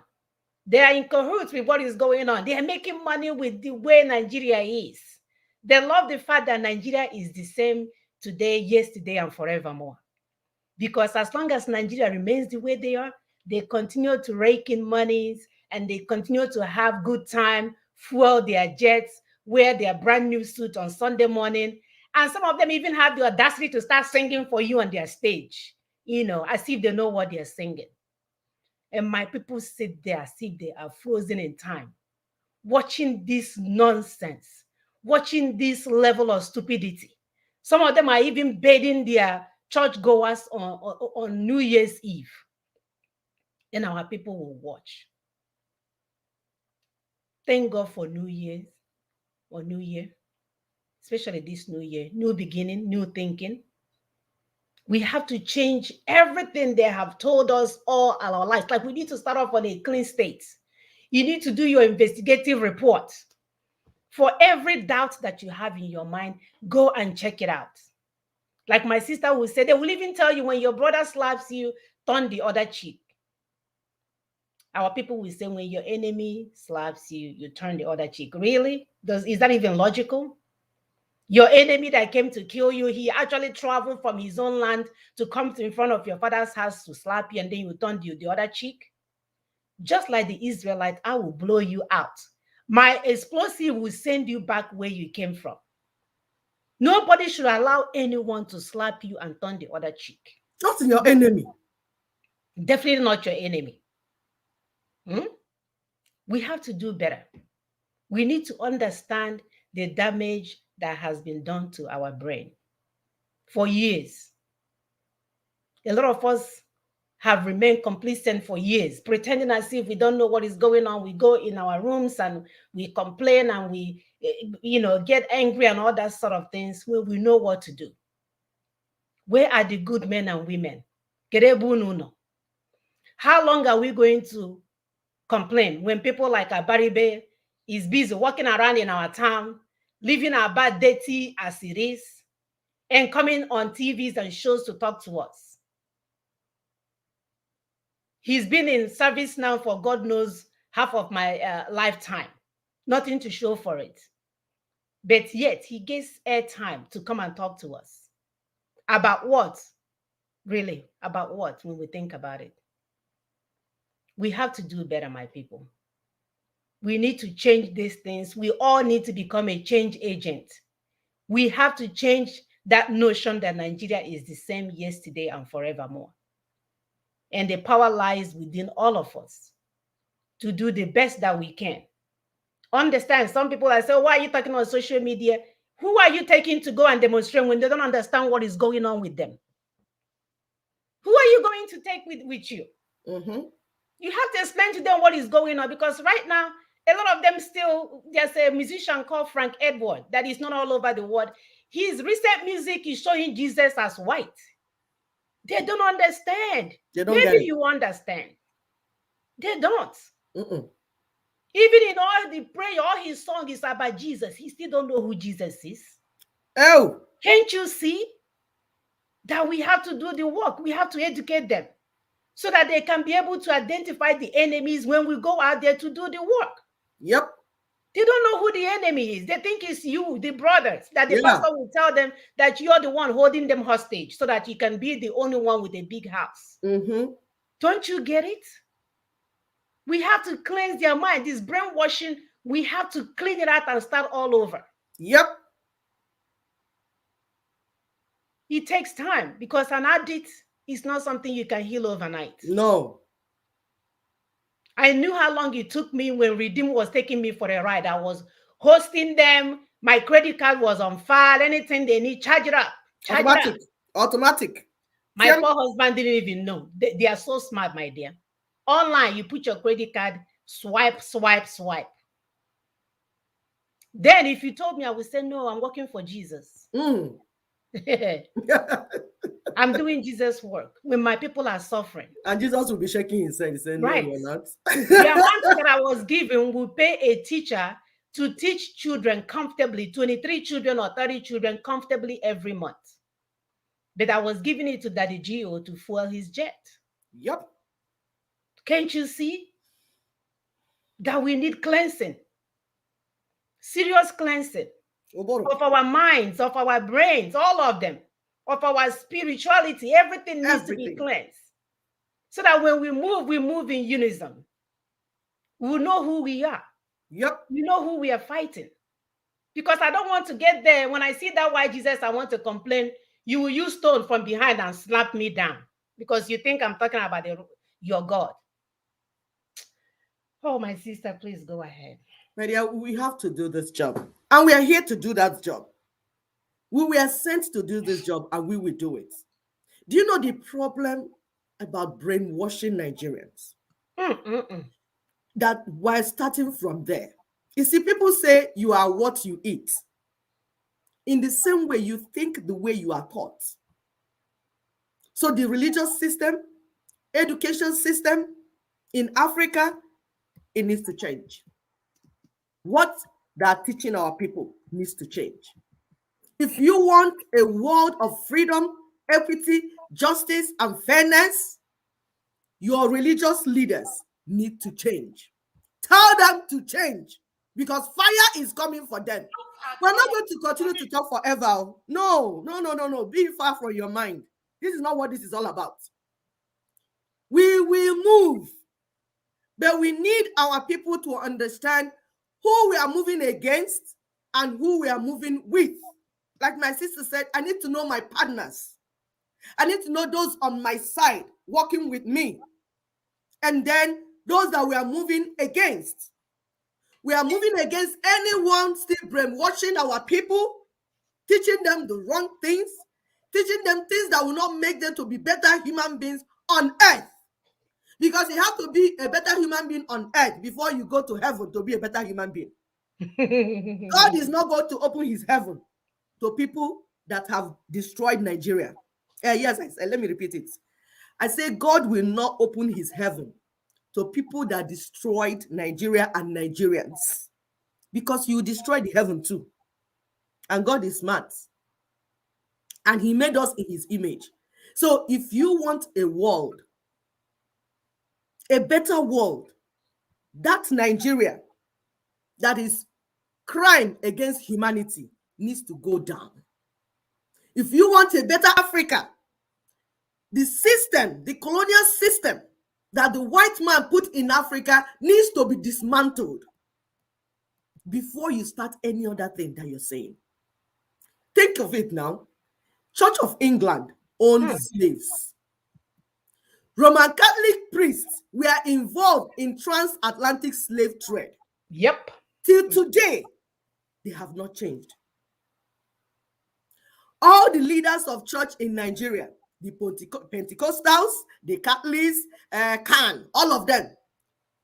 They are in cahoots with what is going on. They are making money with the way Nigeria is. They love the fact that Nigeria is the same today, yesterday, and forevermore. Because as long as Nigeria remains the way they are, they continue to rake in monies and they continue to have good time, fuel their jets, wear their brand new suit on Sunday morning. And some of them even have the audacity to start singing for you on their stage, you know, as if they know what they're singing. And my people sit there as if they are frozen in time, watching this nonsense, watching this level of stupidity. Some of them are even bathing their churchgoers on New Year's Eve. Then our people will watch. Thank God for New Year's or New Year, especially this New Year, new beginning, new thinking. We have to change everything they have told us all our lives. Like, we need to start off on a clean state. You need to do your investigative report. For every doubt that you have in your mind, go and check it out. Like my sister will say, they will even tell you, when your brother slaps you, turn the other cheek. Our people will say, when your enemy slaps you, you turn the other cheek. Really? Is that even logical? Your enemy that came to kill you, he actually traveled from his own land to come to in front of your father's house to slap you, and then you turn the other cheek? Just like the Israelite, I will blow you out. My explosive will send you back where you came from. Nobody should allow anyone to slap you and turn the other cheek. Not your enemy. Definitely not your enemy. We have to do better. We need to understand the damage that has been done to our brain for years. A lot of us have remained complacent for years, pretending as if we don't know what is going on. We go in our rooms and we complain and we, get angry and all that sort of things, where we know what to do. Where are the good men and women? How long are we going to complain when people like Abaribe is busy walking around in our town, living our bad dirty as it is, and coming on TVs and shows to talk to us. He's been in service now for God knows half of my lifetime. Nothing to show for it. But yet he gets airtime to come and talk to us. About what? Really? About what when we think about it? We have to do better, my people. We need to change these things. We all need to become a change agent. We have to change that notion that Nigeria is the same yesterday and forevermore. And the power lies within all of us to do the best that we can. Understand, some people are saying, why are you talking on social media? Who are you taking to go and demonstrate when they don't understand what is going on with them? Who are you going to take with you? Mm-hmm. You have to explain to them what is going on, because right now, a lot of them still, there's a musician called Frank Edward that is not all over the world. His recent music is showing Jesus as white. They don't understand. They don't Maybe get it. you understand. They don't. Mm-mm. Even in all the prayer, all his song is about Jesus. He still don't know who Jesus is. Oh, Can't you see that we have to do the work? We have to educate them so that they can be able to identify the enemies when we go out there to do the work. yep. They don't know who the enemy is. They think it's you, the brothers, that the Yeah. pastor will tell them that you're the one holding them hostage so that you can be the only one with a big house. Mm-hmm. Don't you get it? We have to cleanse their mind. This brainwashing, we have to clean it out and start all over. Yep. It takes time because an addict is not something you can heal overnight. No. I knew how long it took me when Redeem was taking me for a ride. I was hosting them. My credit card was on file. Anything they need, charge it up. Charge it Automatic. up. Automatic. My poor husband didn't even know. They are so smart, my dear. Online, you put your credit card, swipe, swipe, swipe. Then if you told me, I would say, no, I'm working for Jesus. Mm. I'm doing Jesus' work when my people are suffering. And Jesus will be shaking his head. He said, no, Right. you're not. The amount that I was given will pay a teacher to teach children comfortably, 23 children or 30 children comfortably every month. But I was giving it to Daddy Gio to fuel his jet. Yep. Can't you see that we need cleansing? Serious cleansing of our minds, of our brains, all of them, of our spirituality. Everything needs to be cleansed. So that when we move in unison. We'll know who we are. Yep. We know who we are fighting. Because I don't want to get there. When I see that white Jesus, I want to complain. You will use stone from behind and slap me down. Because you think I'm talking about your God. Oh, my sister, please go ahead. Maria, we have to do this job. And we are here to do that job. We were sent to do this job and we will do it. Do you know the problem about brainwashing Nigerians? That we're starting from there. You see, people say you are what you eat. In the same way, you think the way you are taught. So the religious system, education system in Africa, it needs to change. What they are teaching our people needs to change. If you want a world of freedom, equity, justice, and fairness, your religious leaders need to change. Tell them to change because fire is coming for them. We're not going to continue to talk forever. No. Be far from your mind. This is not what this is all about. We will move, but we need our people to understand who we are moving against and who we are moving with. Like my sister said, I need to know my partners. I need to know those on my side working with me. And then those that we are moving against. We are moving against anyone still brainwashing our people, teaching them the wrong things, teaching them things that will not make them to be better human beings on earth. Because you have to be a better human being on earth before you go to heaven to be a better human being. God is not going to open his heaven to people that have destroyed Nigeria. Yes, I said, let me repeat it. I say God will not open his heaven to people that destroyed Nigeria and Nigerians, because you destroyed the heaven too. And God is smart. and he made us in his image. So if you want a world, a better world, that Nigeria that is crime against humanity needs to go down. If you want a better Africa, the system, the colonial system that the white man put in Africa needs to be dismantled before you start any other thing that you're saying. Think of it now. Church of England owned slaves. Roman Catholic priests were involved in transatlantic slave trade. Yep. Till today, they have not changed. All the leaders of church in Nigeria, the Pentecostals, the Catholics, all of them,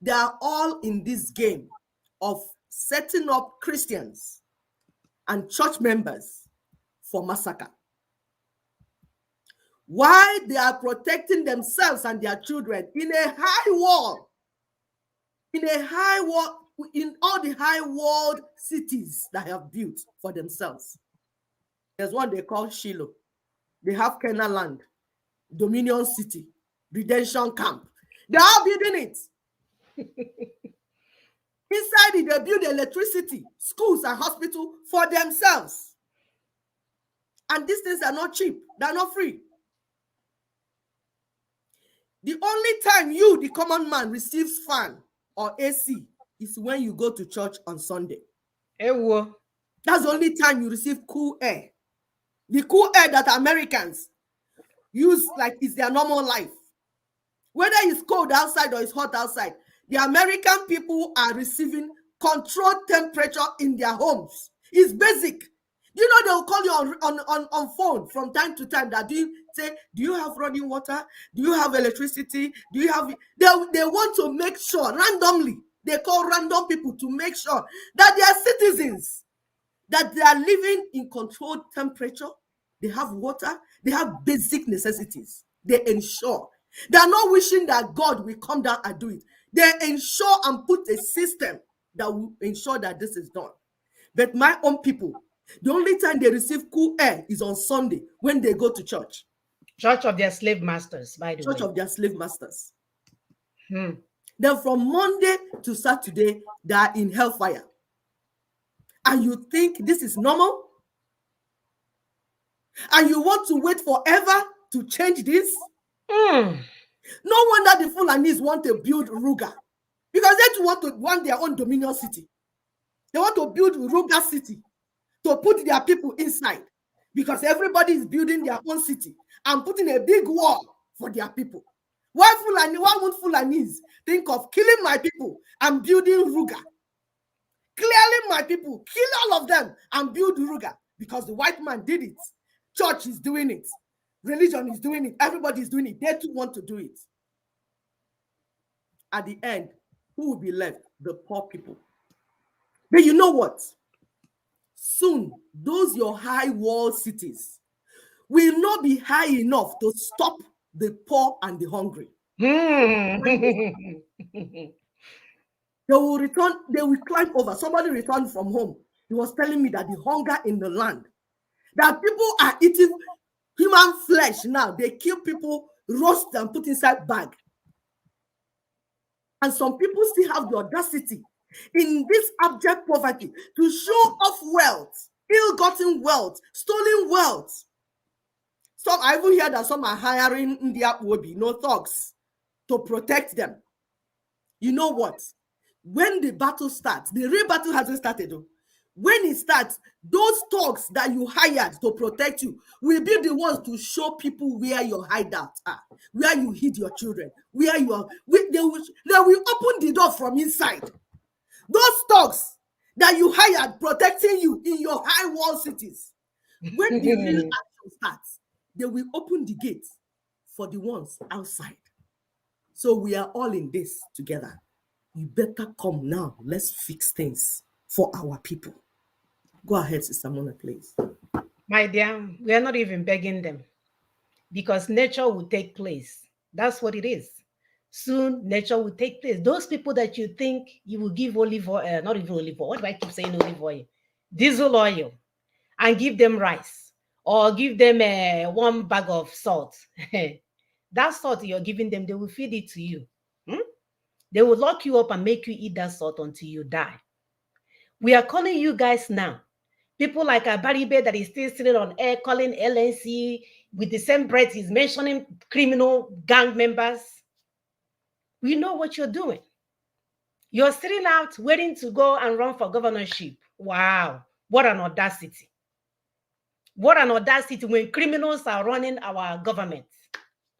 they are all in this game of setting up Christians and church members for massacre. Why? They are protecting themselves and their children in a high wall, in all the high walled cities that have built for themselves. There's one they call Shiloh. They have Canaan land, Dominion City, Redemption Camp. They are building it. Inside it, they build electricity, schools and hospitals for themselves. And these things are not cheap. They're not free. The only time you, the common man, receives fan or AC is when you go to church on Sunday. Ewo. That's the only time you receive cool air. The cool air that Americans use like it's their normal life. Whether it's cold outside or it's hot outside, the American people are receiving controlled temperature in their homes. It's basic. You know, they'll call you on phone from time to time that do you have running water? Do you have electricity? Do you have... They want to make sure, randomly, they call random people to make sure that they are citizens, that they are living in controlled temperature, they have water, they have basic necessities. They ensure. They are not wishing that God will come down and do it. They ensure and put a system that will ensure that this is done. But my own people, the only time they receive cool air is on Sunday when they go to church. Church of their slave masters, by the way. Church of their slave masters. Then from Monday to Saturday, they are in hellfire. And you think this is normal? And you want to wait forever to change this? No wonder the Fulanis want to build Ruga. Because they want their own Dominion city. They want to build Ruga city to put their people inside. Because everybody is building their own city and putting a big wall for their people. Why would Fulanis think of killing my people and building Ruga? Clearly my people, kill all of them and build Ruga. Because the white man did it. Church is doing it. Religion is doing it. Everybody is doing it. They too want to do it. At the end, who will be left? The poor people. But you know what? Soon, those your high wall cities will not be high enough to stop the poor and the hungry. They will return, they will climb over. Somebody returned from home. He was telling me that the hunger in the land, that people are eating human flesh now. They kill people, roast and put inside bag. And some people still have the audacity in this abject poverty to show off wealth, ill-gotten wealth, stolen wealth. Some, I even hear that some are hiring India Wobi, no thugs, to protect them. You know what? When the battle starts, the real battle hasn't started though. When it starts, those thugs that you hired to protect you will be the ones to show people where your hideouts are, where you hid your children, where you are. They will open the door from inside. Those thugs that you hired protecting you in your high wall cities, when the real action starts, they will open the gates for the ones outside. So we are all in this together. You better come now. Let's fix things for our people. Go ahead, Sister Mona, please. My dear, we are not even begging them because nature will take place. That's what it is. Soon, nature will take place. Those people that you think you will give olive oil, not even olive oil, what do I keep saying olive oil? Diesel oil, and give them rice. or give them 1 bag of salt. That salt you're giving them, they will feed it to you. Hmm? They will lock you up and make you eat that salt until you die. We are calling you guys now. People like Abaribe that is still sitting on air calling LNC with the same breath he's mentioning criminal gang members. We know what you're doing. You're sitting out waiting to go and run for governorship. Wow, what an audacity. What an audacity when criminals are running our government.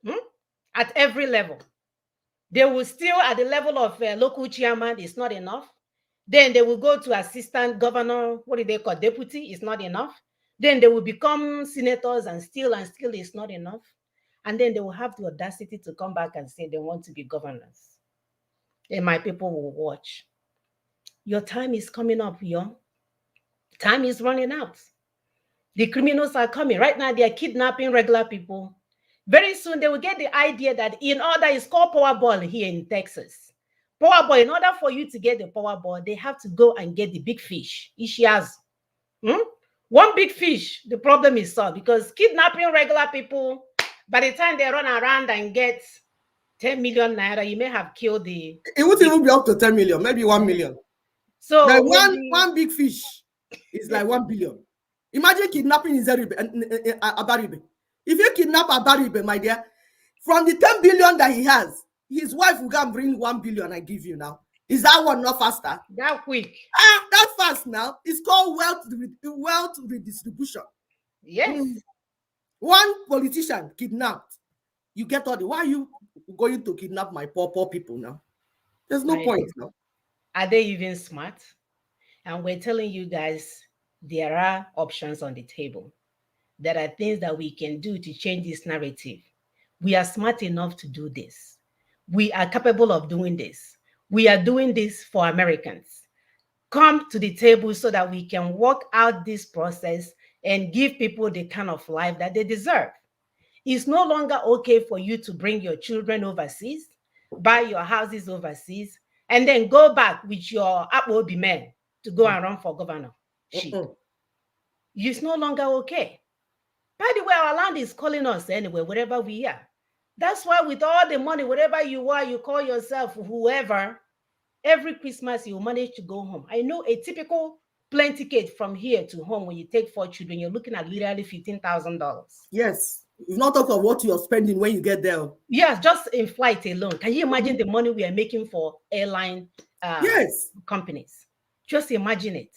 Hmm? At every level. They will still at the level of local chairman, it's not enough. Then they will go to assistant governor, what do they call deputy, it's not enough. Then they will become senators and still it's not enough. And then they will have the audacity to come back and say they want to be governors. And my people will watch. Your time is coming up, young. Time is running out. The criminals are coming. Right now, they are kidnapping regular people. Very soon, they will get the idea that in order, it's called Powerball here in Texas. Powerball, in order for you to get the Powerball, they have to go and get the big fish. Ishias. One big fish, the problem is solved because kidnapping regular people, by the time they run around and get 10 million naira, you may have killed the. It won't even be up to 10 million, maybe 1 million. So like one big fish is like 1 billion. Imagine kidnapping in Abaribe. If you kidnap Abaribe, my dear, from the 10 billion that he has, his wife will go and bring 1 billion and give you now. Is that one not faster? That quick. That's fast now. It's called wealth redistribution. Yes. One politician kidnapped. You get all the, why are you going to kidnap my poor people now? There's no point now. Are they even smart? And we're telling you guys, there are options on the table. There are things that we can do to change this narrative. We are smart enough to do this. We are capable of doing this. We are doing this for Americans. Come to the table so that we can work out this process and give people the kind of life that they deserve. It's no longer okay for you to bring your children overseas, buy your houses overseas, and then go back with your Akwobi men to go and run for governor. It's no longer okay. By the way, our land is calling us anyway, wherever we are. That's why with all the money, wherever you are, you call yourself whoever, every Christmas you manage to go home. I know a typical plane ticket from here to home when you take 4 children, you're looking at literally $15,000. Yes. You've not talked of what you're spending when you get there. Yes, just in flight alone. Can you imagine the money we are making for airline companies? Just imagine it.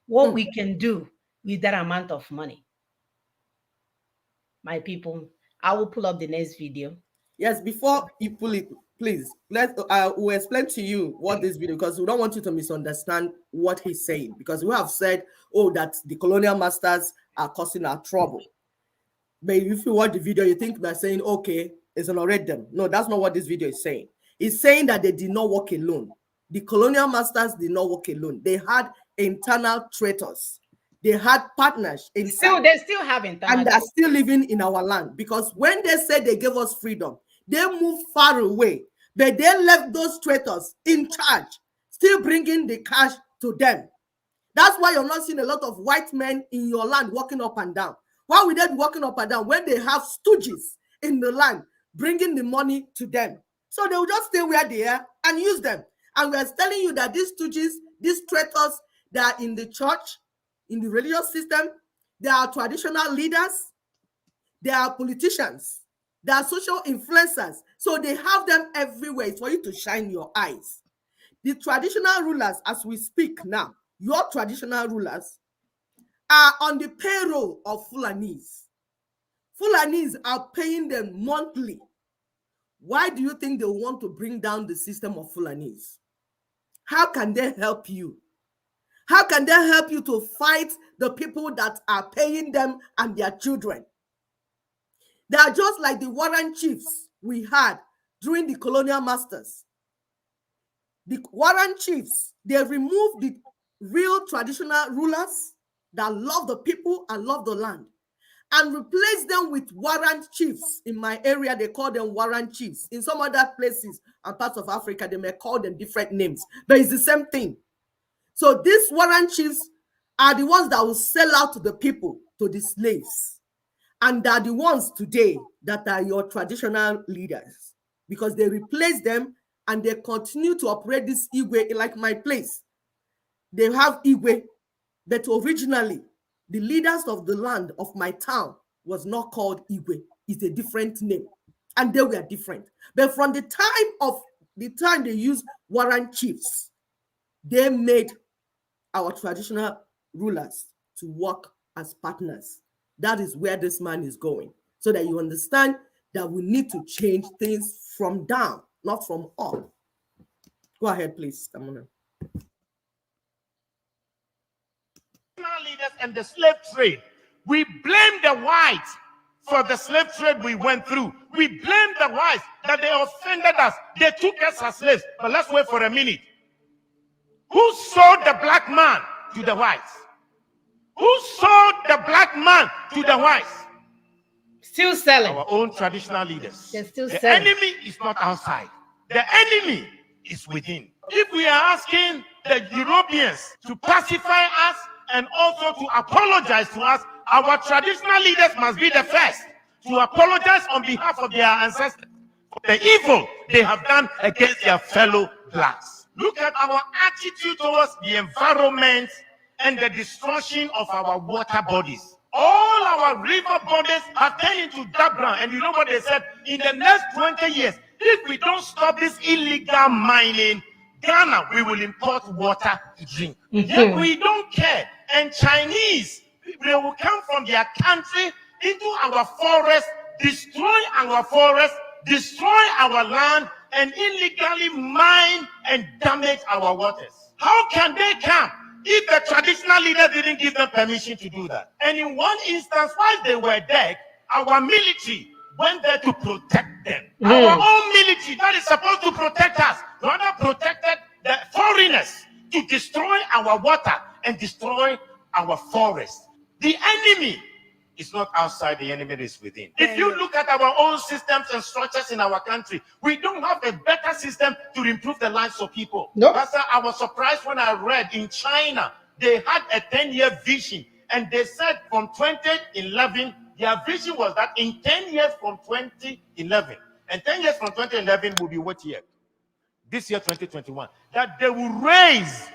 What we can do with that amount of money. My people, I will pull up the next video. Yes, before you pull it, please, we'll explain to you what this video, because we don't want you to misunderstand what he's saying, because we have said, that the colonial masters are causing our trouble. But if you watch the video, you think they're saying, okay, it's an already them. No, that's not what this video is saying. It's saying that they did not work alone. The colonial masters did not work alone. They had internal traitors. They had partners inside. They still have internal. And they're still living in our land. Because when they said they gave us freedom, they moved far away. But they left those traitors in charge, still bringing the cash to them. That's why you're not seeing a lot of white men in your land walking up and down. Why would they be walking up and down when they have stooges in the land bringing the money to them? So they will just stay where they are and use them. And we're telling you that these stooges, these traitors, they are in the church, in the religious system, they are traditional leaders, they are politicians, they are social influencers. So they have them everywhere. It's for you to shine your eyes. The traditional rulers, as we speak now, your traditional rulers, are on the payroll of Fulanis. Fulanis are paying them monthly. Why do you think they want to bring down the system of Fulanis? How can they help you? How can they help you to fight the people that are paying them and their children? They are just like the Warren chiefs we had during the colonial masters. The Warren chiefs, they removed the real traditional rulers that love the people and love the land, and replace them with warrant chiefs. In my area, they call them warrant chiefs. In some other places and parts of Africa, they may call them different names, but it's the same thing. So these warrant chiefs are the ones that will sell out the people to the slaves. and are the ones today that are your traditional leaders, because they replace them and they continue to operate this Igwe. Like my place, they have Igwe, but originally the leaders of the land of my town was not called Igwe. It's a different name, and they were different. But from the time they used warrant chiefs, they made our traditional rulers to work as partners. That is where this man is going, so that you understand that we need to change things from down, not from up. Go ahead, please, Stamina. Leaders and the slave trade. We blame the whites for the slave trade we went through. We blame the whites that they offended us. They took us as slaves. But let's wait for a minute. Who sold the black man to the whites? Who sold the black man to the whites? Still selling. Our own traditional leaders. They're still the selling. enemy is not outside. The enemy is within. If we are asking the Europeans to pacify us and also to apologize to us, our traditional leaders must be the first to apologize on behalf of their ancestors for the evil they have done against their fellow blacks. Look at our attitude towards the environment and the destruction of our water bodies. All our river bodies have turned into Dabra, and you know what they said? In the next 20 years, if we don't stop this illegal mining, Ghana, we will import water to drink. Yet we don't care. And Chinese, they will come from their country into our forest, destroy our forest, destroy our land, and illegally mine and damage our waters. How can they come if the traditional leader didn't give them permission to do that? And in one instance, while they were dead, our military went there to protect them. Our own military that is supposed to protect us, rather protected the foreigners to destroy our water and destroy our forest. The enemy is not outside, the enemy is within. If you look at our own systems and structures in our country, we don't have a better system to improve the lives of people. Nope. Pastor, I was surprised when I read in China, they had a 10-year vision, and they said from 2011, their vision was that in 10 years from 2011, and 10 years from 2011 will be what year? This year, 2021, that they will raise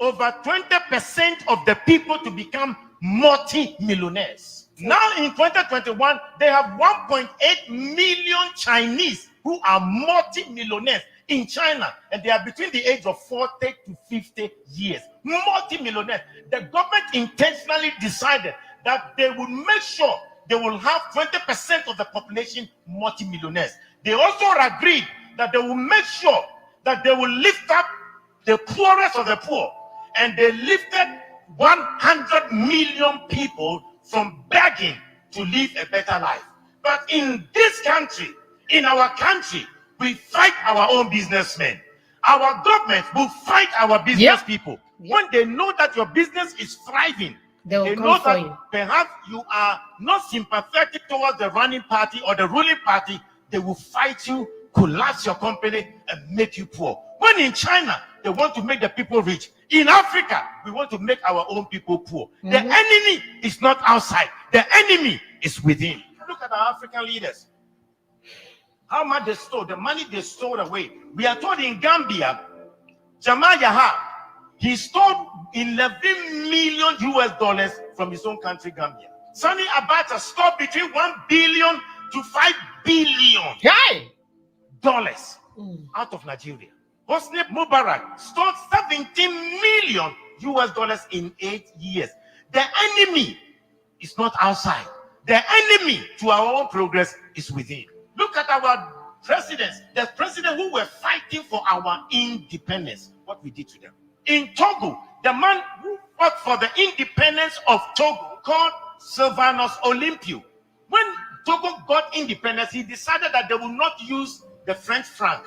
over 20% of the people to become multi-millionaires. Now in 2021, they have 1.8 million Chinese who are multi-millionaires in China, and they are between the age of 40 to 50 years. Multi-millionaires. The government intentionally decided that they would make sure they will have 20% of the population multi-millionaires. They also agreed that they will make sure that they will lift up the poorest of the poor, and they lifted 100 million people from begging to live a better life. But in this country, in our country, we fight our own businessmen. Our government will fight our business people. When they know that your business is thriving, they know that perhaps you are not sympathetic towards the running party or the ruling party, they will fight you, collapse your company, and make you poor. When in China, they want to make the people rich. In Africa, we want to make our own people poor. The enemy is not outside. The enemy is within. Look at our African leaders. How much they stole, the money they stole away. We are told in Gambia, Jamal Yaha, he stole 11 million US dollars from his own country, Gambia. Sani Abacha stole between 1 billion to 5 billion dollars out of Nigeria. Hosni Mubarak stole 17 million US dollars in 8 years. The enemy is not outside. The enemy to our own progress is within. Look at our presidents, the president who were fighting for our independence, what we did to them. In Togo, the man who fought for the independence of Togo, called Sylvanus Olympio. When Togo got independence, he decided that they will not use the French franc,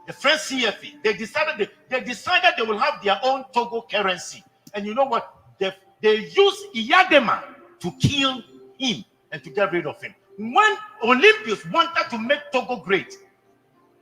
the French CFA. They decided they will have their own Togo currency. And you know what? They used Iyadema to kill him and to get rid of him. When Olympians wanted to make Togo great,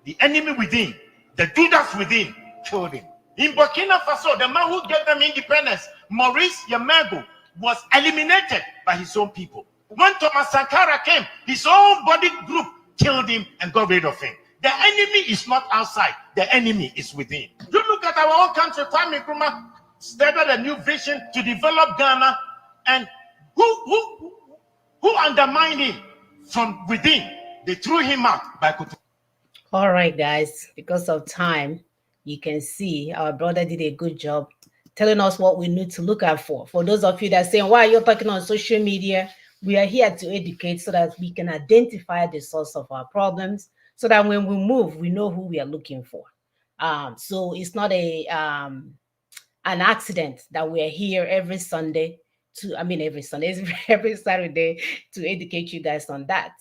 the enemy within, the Judas within, killed him. In Burkina Faso, the man who gave them independence, Maurice Yamago, was eliminated by his own people. When Thomas Sankara came, his own body group killed him and got rid of him. The enemy is not outside, the enemy is within. You look at our own country, Kwame Nkrumah started a new vision to develop Ghana, and who undermined him from within? They threw him out by Kutu. All right, guys, because of time, you can see our brother did a good job telling us what we need to look out for. For those of you that are saying, why are you talking on social media? We are here to educate so that we can identify the source of our problems so that when we move, we know who we are looking for. So it's not an accident that we're here every Sunday to, I mean, every Sunday, every Saturday to educate you guys on that.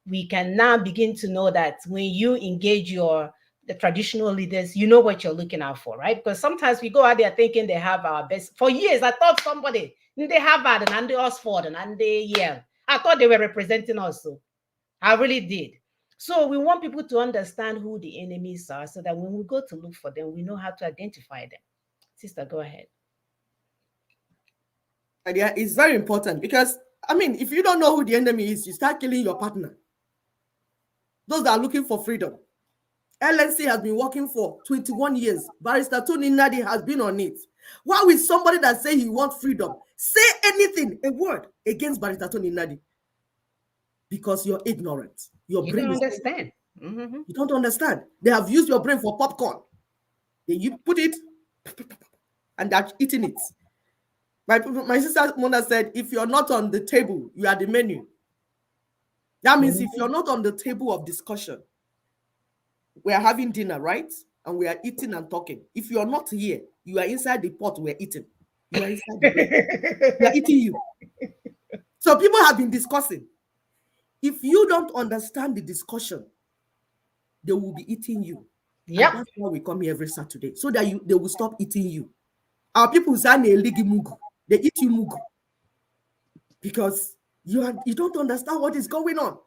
We can now begin to know that when you engage the traditional leaders, you know what you're looking out for, right? Because sometimes we go out there thinking they have our best. For years, I thought somebody, they Harvard and they Oxford and they Yale. I thought they were representing us. So I really did. So we want people to understand who the enemies are so that when we go to look for them, we know how to identify them. Sister, go ahead. Idea is very important because, I mean, if you don't know who the enemy is, you start killing your partner. Those that are looking for freedom. LNC has been working for 21 years. Barrister Tony Nadi has been on it. Why will somebody that say he wants freedom say anything, a word against Barrister Tony Nadi? Because you're ignorant. Your You brain don't is understand. Mm-hmm. You don't understand. They have used your brain for popcorn. You put it and they're eating it. My sister Mona said, if you're not on the table, you are the menu. That means if you're not on the table of discussion, we are having dinner, right? And we are eating and talking. If you're not here, you are inside the pot we're eating. You are inside the bread. We are eating you. So people have been discussing. If you don't understand the discussion, they will be eating you. Yep. And that's why we come here every Saturday, so that they will stop eating you. Our people say they eat you mugu because you don't understand what is going on.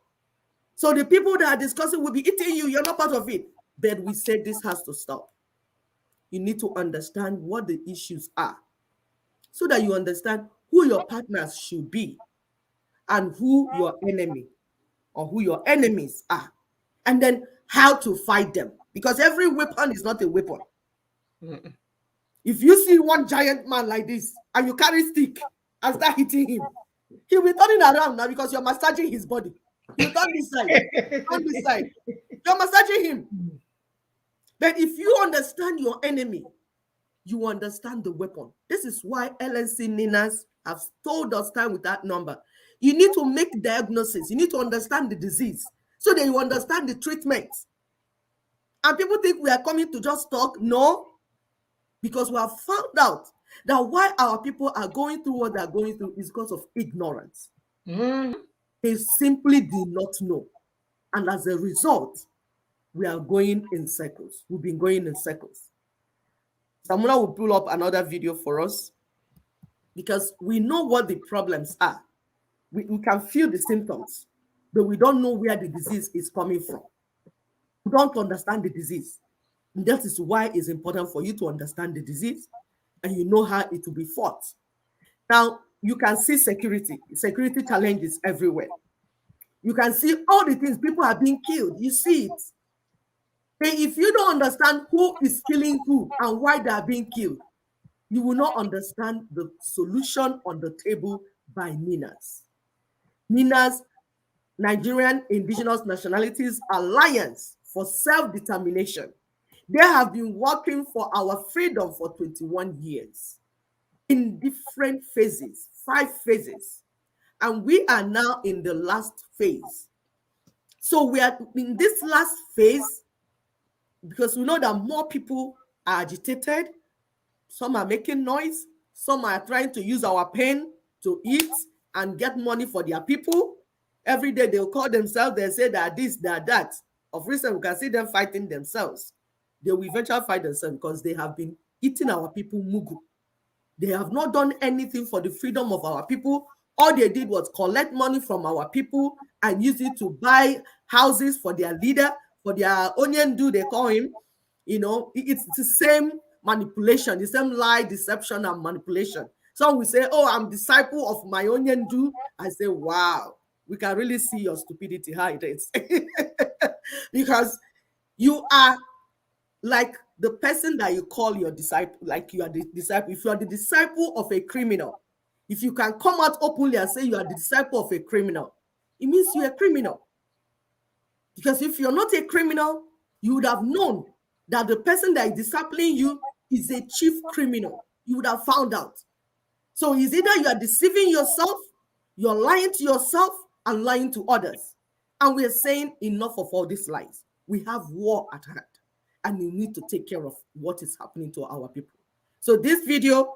So the people that are discussing will be eating you. You're not part of it. But we said this has to stop. You need to understand what the issues are so that you understand who your partners should be and who your enemy or who your enemies are, and then how to fight them, because every weapon is not a weapon. Mm-mm. If you see one giant man like this and you carry stick and start hitting him, he'll be turning around now because you're massaging his body. You turn this side, turn this side. You're massaging him. But if you understand your enemy, you understand the weapon. This is why LNC Ninas have told us time with that number. You need to make diagnosis. You need to understand the disease so that you understand the treatment. And people think we are coming to just talk. No, because we have found out that why our people are going through what they're going through is because of ignorance. Mm-hmm. They simply did not know. And as a result, we are going in circles. We've been going in circles. Samuna will pull up another video for us because we know what the problems are. We can feel the symptoms, but we don't know where the disease is coming from. We don't understand the disease. And that is why it's important for you to understand the disease and you know how it will be fought. Now, you can see security challenges everywhere. You can see all the things, people are being killed. You see it. But if you don't understand who is killing who and why they are being killed, you will not understand the solution on the table by NINAS. NINAS, Nigerian Indigenous Nationalities Alliance for Self-Determination. They have been working for our freedom for 21 years in different phases, 5 phases. And we are now in the last phase. So we are in this last phase because we know that more people are agitated. Some are making noise. Some are trying to use our pain to eat and get money for their people. Every day they'll call themselves, they say that this, that, that. Of recent, we can see them fighting themselves. They will eventually fight themselves because they have been eating our people mugu. They have not done anything for the freedom of our people. All they did was collect money from our people and use it to buy houses for their leader, for their onion do, they call him. You know, it's the same manipulation, the same lie, deception, and manipulation. Some will say, oh, I'm disciple of my Onyendu. I say, wow, we can really see your stupidity, how it is. Because you are like the person that you call your disciple, like you are the disciple. If you are the disciple of a criminal, if you can come out openly and say you are the disciple of a criminal, it means you're a criminal. Because if you're not a criminal, you would have known that the person that is discipling you is a chief criminal. You would have found out. So it's either you are deceiving yourself, you're lying to yourself, and lying to others. And we're saying enough of all these lies. We have war at hand, and we need to take care of what is happening to our people. So this video,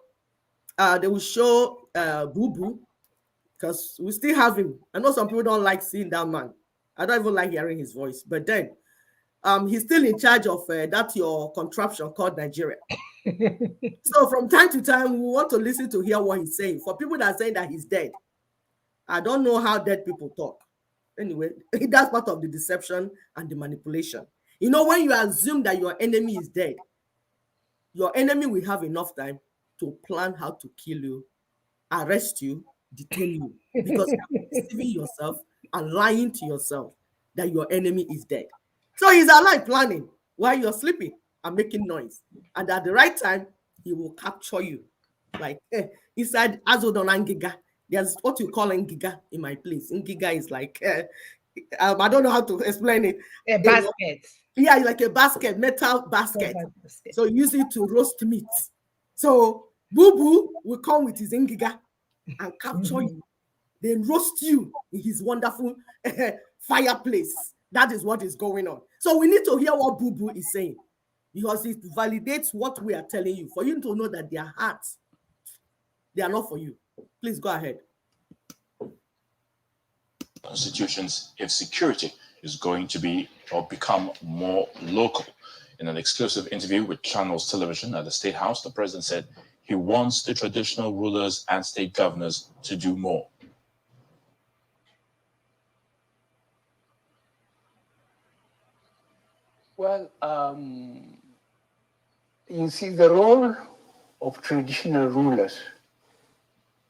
they will show Boo Boo, because we still have him. I know some people don't like seeing that man. I don't even like hearing his voice. But then he's still in charge of that your contraption called Nigeria. So from time to time, we want to listen to hear what he's saying. For people that are saying that he's dead, I don't know how dead people talk. Anyway, that's part of the deception and the manipulation. You know, when you assume that your enemy is dead, your enemy will have enough time to plan how to kill you, arrest you, detain you, because you're deceiving yourself and lying to yourself that your enemy is dead. So he's alive planning while you're sleeping and making noise. And at the right time, he will capture you. Like inside Azodon Ngiga, there's what you call Ngiga in my place. Ngiga is like, I don't know how to explain it. A basket. Yeah, like a basket, metal basket. So you use it to roast meat. So Boo Boo will come with his Ngiga and capture you, then roast you in his wonderful fireplace. That is what is going on. So we need to hear what Boo Boo is saying, because it validates what we are telling you, for you to know that their hearts, they are not for you. Please go ahead. Institutions if security is going to be or become more local. In an exclusive interview with Channels Television at the State House, the president said he wants the traditional rulers and state governors to do more. Well, you see, the role of traditional rulers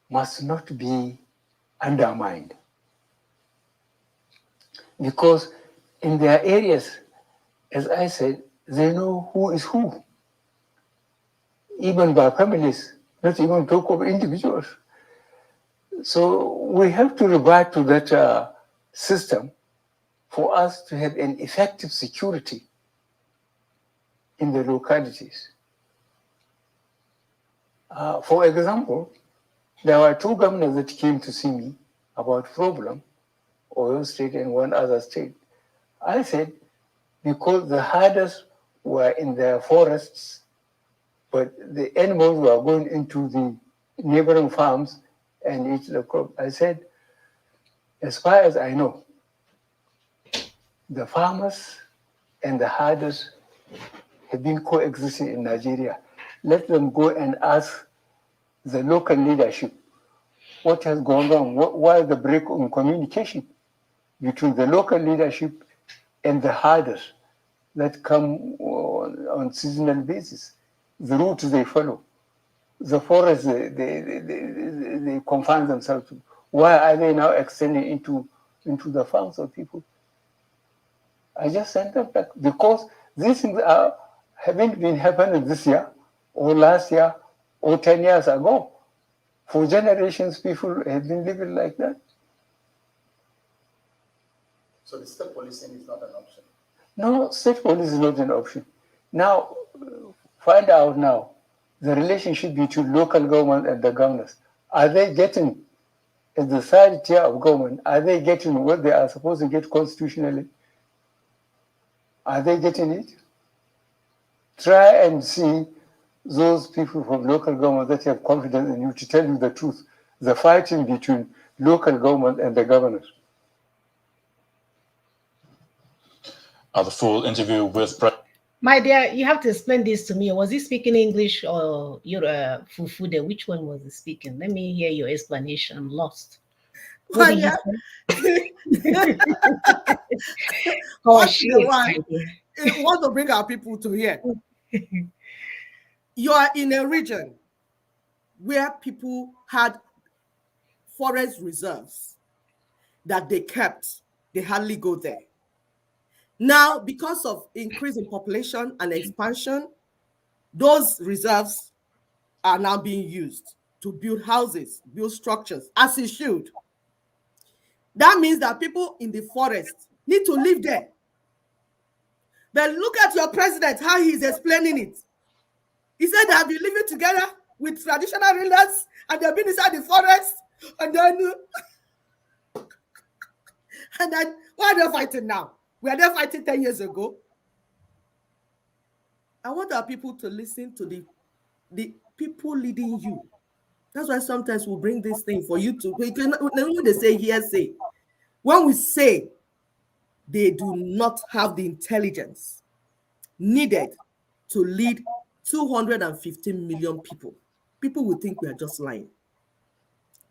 must not be undermined, because in their areas, as I said, they know who is who, even by families, not even talk of individuals. So we have to revert to that system for us to have an effective security in the localities. For example, there were two governors that came to see me about problem, Oyo State and one other state. I said, because the herders were in their forests, but the animals were going into the neighboring farms and eat the crop. I said, as far as I know, the farmers and the herders have been coexisting in Nigeria. Let them go and ask the local leadership what has gone wrong, why the break in communication between the local leadership and the herders that come on seasonal basis. The routes they follow, the forests they confine themselves to. Why are they now extending into the farms of people? I just sent them back because these things haven't been happening this year or last year or 10 years ago. For generations, people have been living like that. So the state policing is not an option? No, state police is not an option. Now, find out now the relationship between local government and the governors. Are they getting, as the third tier of government, are they getting what they are supposed to get constitutionally? Are they getting it? Try and see those people from local government that have confidence in you to tell you the truth, the fighting between local government and the governors. The full interview with My dear, you have to explain this to me. Was he speaking English or your Fufude? Which one was he speaking? Let me hear your explanation. I'm lost. What did you say? Oh, shit. We want to bring our people to here. You are in a region where people had forest reserves that they kept, they hardly go there. Now, because of increase in population and expansion, those reserves are now being used to build houses, build structures, as it should. That means that people in the forest need to live there. But look at your president, how he's explaining it. He said they have been living together with traditional rulers and they've been inside the forest. And then why are they fighting now? We are there fighting 10 years ago. I want our people to listen to the people leading you. That's why sometimes we bring this thing for you to, when they say hearsay, when we say they do not have the intelligence needed to lead 215 million people, people will think we are just lying.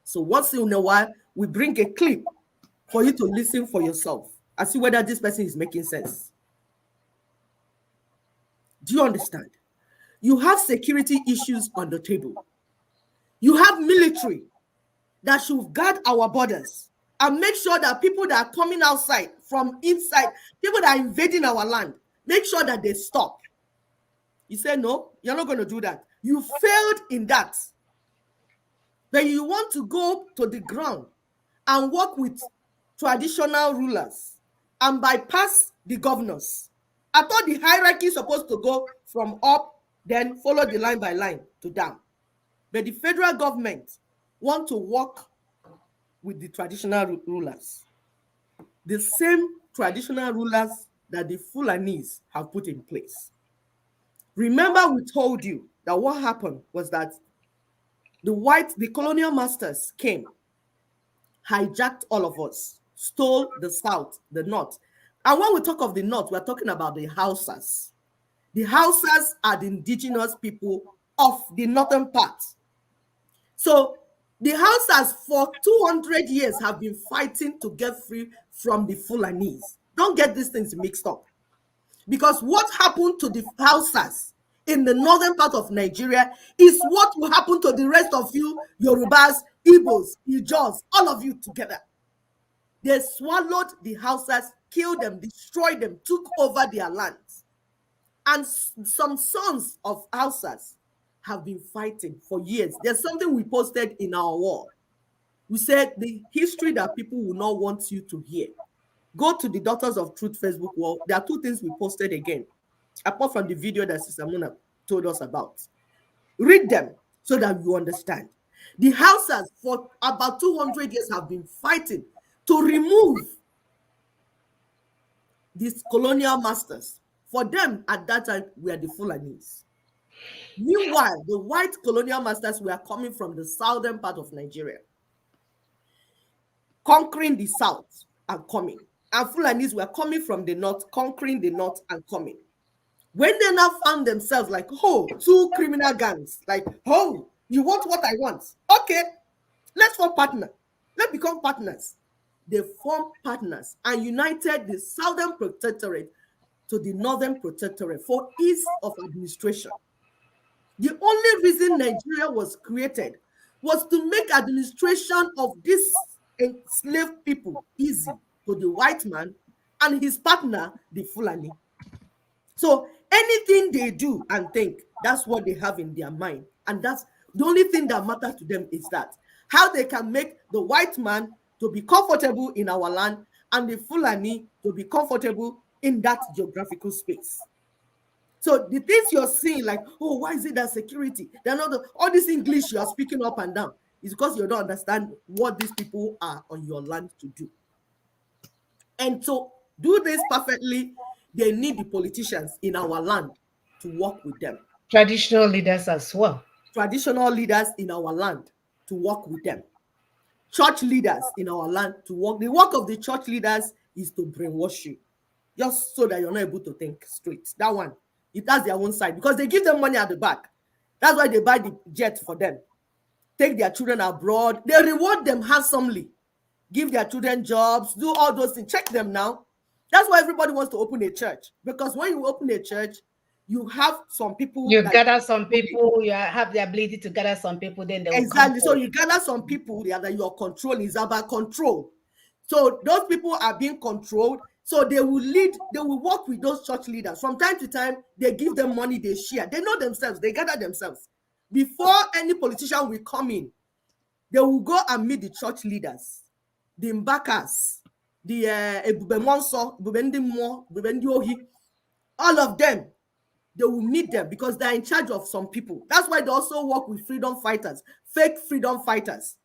So once in a while, we bring a clip for you to listen for yourself and see whether this person is making sense. Do you understand? You have security issues on the table. You have military that should guard our borders and make sure that people that are coming outside from inside, people that are invading our land, make sure that they stop. You say, no, you're not going to do that. You failed in that. Then you want to go to the ground and work with traditional rulers and bypass the governors. I thought the hierarchy is supposed to go from up, then follow the line by line to down. But the federal government want to work with the traditional rulers. The same traditional rulers that the Fulanis have put in place. Remember, we told you that what happened was that the colonial masters came, hijacked all of us, stole the south, the north. And when we talk of the north, we're talking about the Hausas. The Hausas are the indigenous people of the northern part. So the Hausas for 200 years have been fighting to get free from the Fulanis. Don't get these things mixed up. Because what happened to the Hausas in the northern part of Nigeria is what will happen to the rest of you, Yorubas, Igbos, Ijaws, all of you together. They swallowed the Hausas, killed them, destroyed them, took over their lands. And some sons of Hausas have been fighting for years. There's something we posted in our wall. We said the history that people will not want you to hear. Go to the Daughters of Truth Facebook wall. There are two things we posted again, apart from the video that Sister Mona told us about. Read them so that you understand. The Hausas for about 200 years have been fighting to remove these colonial masters. For them, at that time, we are the Fulanis. Meanwhile, the white colonial masters were coming from the southern part of Nigeria, conquering the south and coming. And Fulanis were coming from the north, conquering the north and coming. When they now found themselves like, oh, two criminal gangs, like, oh, you want what I want? Okay, let's form partner. Let's become partners. They formed partners and united the southern protectorate to the northern protectorate for ease of administration. The only reason Nigeria was created was to make administration of these enslaved people easy to the white man and his partner, the Fulani. So anything they do and think, that's what they have in their mind. And that's the only thing that matters to them is that how they can make the white man to be comfortable in our land and the Fulani to be comfortable in that geographical space. So the things you're seeing, like, oh, why is it that security? They're not all this English you are speaking up and down is because you don't understand what these people are on your land to do. And to do this perfectly, they need the politicians in our land to work with them. Traditional leaders as well. Traditional leaders in our land to work with them. Church leaders in our land to work. The work of the church leaders is to brainwash you, just so that you're not able to think straight. That one, it has their own side because they give them money at the back. That's why they buy the jet for them. Take their children abroad. They reward them handsomely. Give their children jobs, do all those things. Check them now. That's why everybody wants to open a church. Because when you open a church, You have some people. You gather some people, you have the ability to gather some people, then they will come Exactly. So you gather some people that you are controlling. It's about control. So those people are being controlled. So they will lead, they will work with those church leaders. From time to time, they give them money, they share. They know themselves, they gather themselves. Before any politician will come in, they will go and meet the church leaders, the Mbakas, the Ebube Monso, Ebube Ndi Mo, Ebube Ndi Ohi. All of them, they will meet them because they're in charge of some people. That's why they also work with freedom fighters, fake freedom fighters,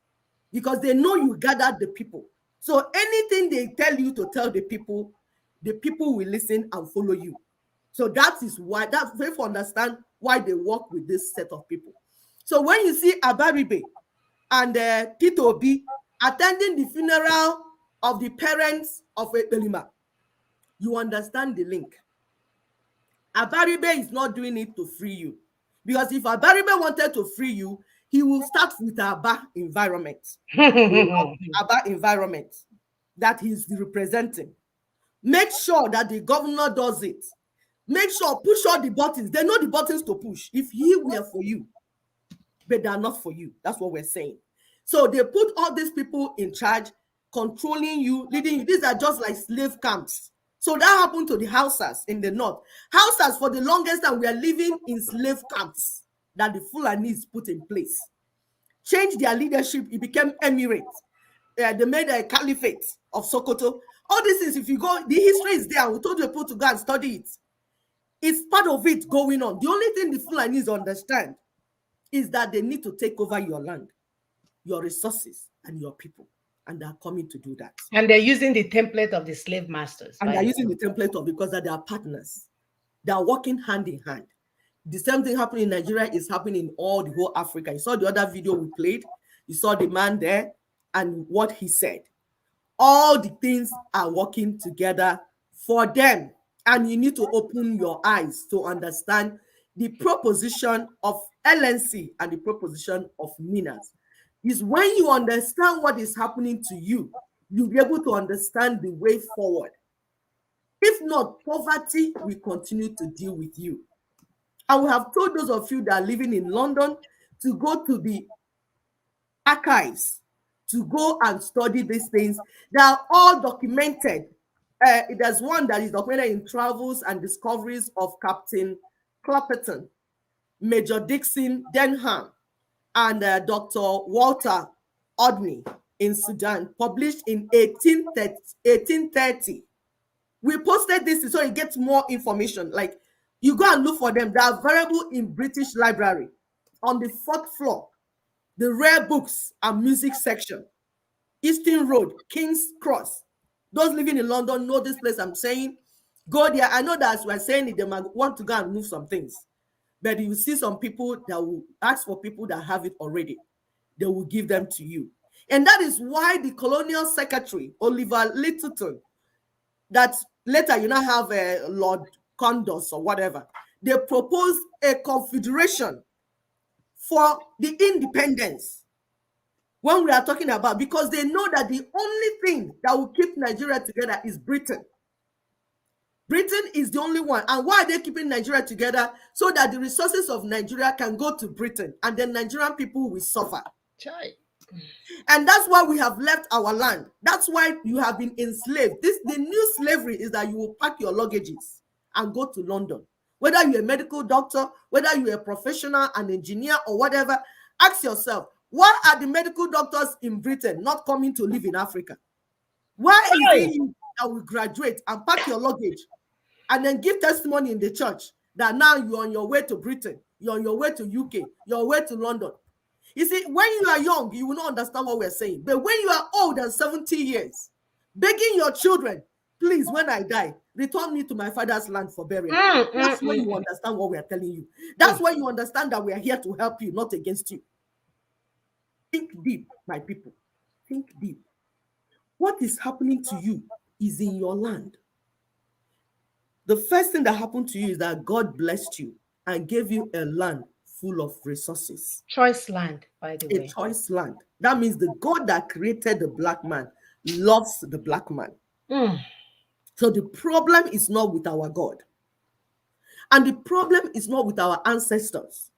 because they know you gathered the people. So anything they tell you to tell the people will listen and follow you. So that is why, that's very to understand why they work with this set of people. So when you see Abaribe and Tito Obi attending the funeral of the parents of Elima, you understand the link. Abaribe is not doing it to free you. Because if Abaribe wanted to free you, he will start with Aba environment. Aba environment that he's representing. Make sure that the governor does it. Make sure, push all the buttons. They know the buttons to push. If he were for you, but they are not for you. That's what we're saying. So they put all these people in charge, controlling you, leading you. These are just like slave camps. So that happened to the Hausas in the north. Hausas, for the longest time, we are living in slave camps that the Fulanis put in place. Changed their leadership. It became emirates. They made a caliphate of Sokoto. All these things, if you go, the history is there. We told you people to go and study it. It's part of it going on. The only thing the Fulanis understand is that they need to take over your land, your resources, and your people. And they are coming to do that. And they're using the template of the slave masters. And they're using the template of, because they are partners. They are working hand in hand. The same thing happening in Nigeria is happening in all the whole Africa. You saw the other video we played. You saw the man there and what he said. All the things are working together for them. And you need to open your eyes to understand the proposition of LNC and the proposition of Minas. Is when you understand what is happening to you, you'll be able to understand the way forward. If not, poverty will continue to deal with you. I will have told those of you that are living in London to go to the archives, to go and study these things. They are all documented. There's one that is documented in Travels and Discoveries of Captain Clapperton, Major Dixon Denham, and Dr. Walter Odney in Sudan, published in 1830. We posted this so you get more information. Like, you go and look for them. They are available in British Library on the 4th floor, the rare books and music section, Easton Road, King's Cross. Those living in London know this place I'm saying. Go there. I know that as we're saying it, they might want to go and move some things. But you see some people that will ask for people that have it already. They will give them to you. And that is why the Colonial Secretary, Oliver Littleton, that later you now have Lord Condos or whatever, they proposed a confederation for the independence. When we are talking about, because they know that the only thing that will keep Nigeria together is Britain. Britain is the only one. And why are they keeping Nigeria together? So that the resources of Nigeria can go to Britain and then Nigerian people will suffer. And that's why we have left our land. That's why you have been enslaved. The new slavery is that you will pack your luggages and go to London. Whether you're a medical doctor, whether you're a professional, an engineer, or whatever, ask yourself, why are the medical doctors in Britain not coming to live in Africa? Why is it you that will graduate and pack your luggage and then give testimony in the church that now you're on your way to Britain, you're on your way to UK, you're on your way to London? You see, when you are young, you will not understand what we're saying. But when you are old and 70 years, begging your children, please, when I die, return me to my father's land for burial. That's when you understand what we are telling you. That's when you understand that we are here to help you, not against you. Think deep, my people. Think deep. What is happening to you is in your land. The first thing that happened to you is that God blessed you and gave you a land full of resources. Choice land, by the way. A choice land. That means the God that created the black man loves the black man. So the problem is not with our God. And the problem is not with our ancestors.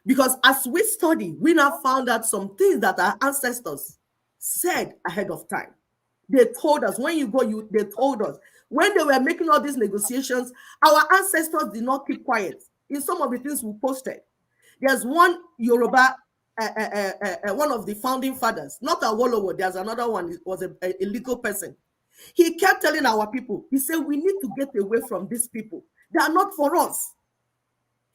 Because as we study, we now found out some things that our ancestors said ahead of time. They told us, when you go, they told us. When they were making all these negotiations, our ancestors did not keep quiet. In some of the things we posted, there's one Yoruba, one of the founding fathers, not Awolowo, there's another one, it was a legal person. He kept telling our people, he said, we need to get away from these people. They are not for us.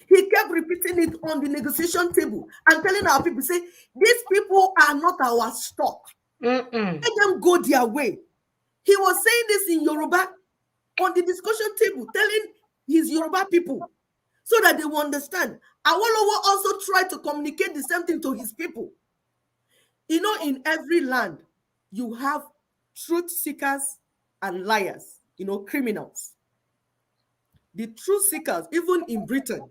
He kept repeating it on the negotiation table and telling our people, say, these people are not our stock. Let them go their way. He was saying this in Yoruba on the discussion table, telling his Yoruba people so that they will understand. Awolowo also tried to communicate the same thing to his people. You know, in every land, you have truth seekers and liars, you know, criminals. The truth seekers, even in Britain,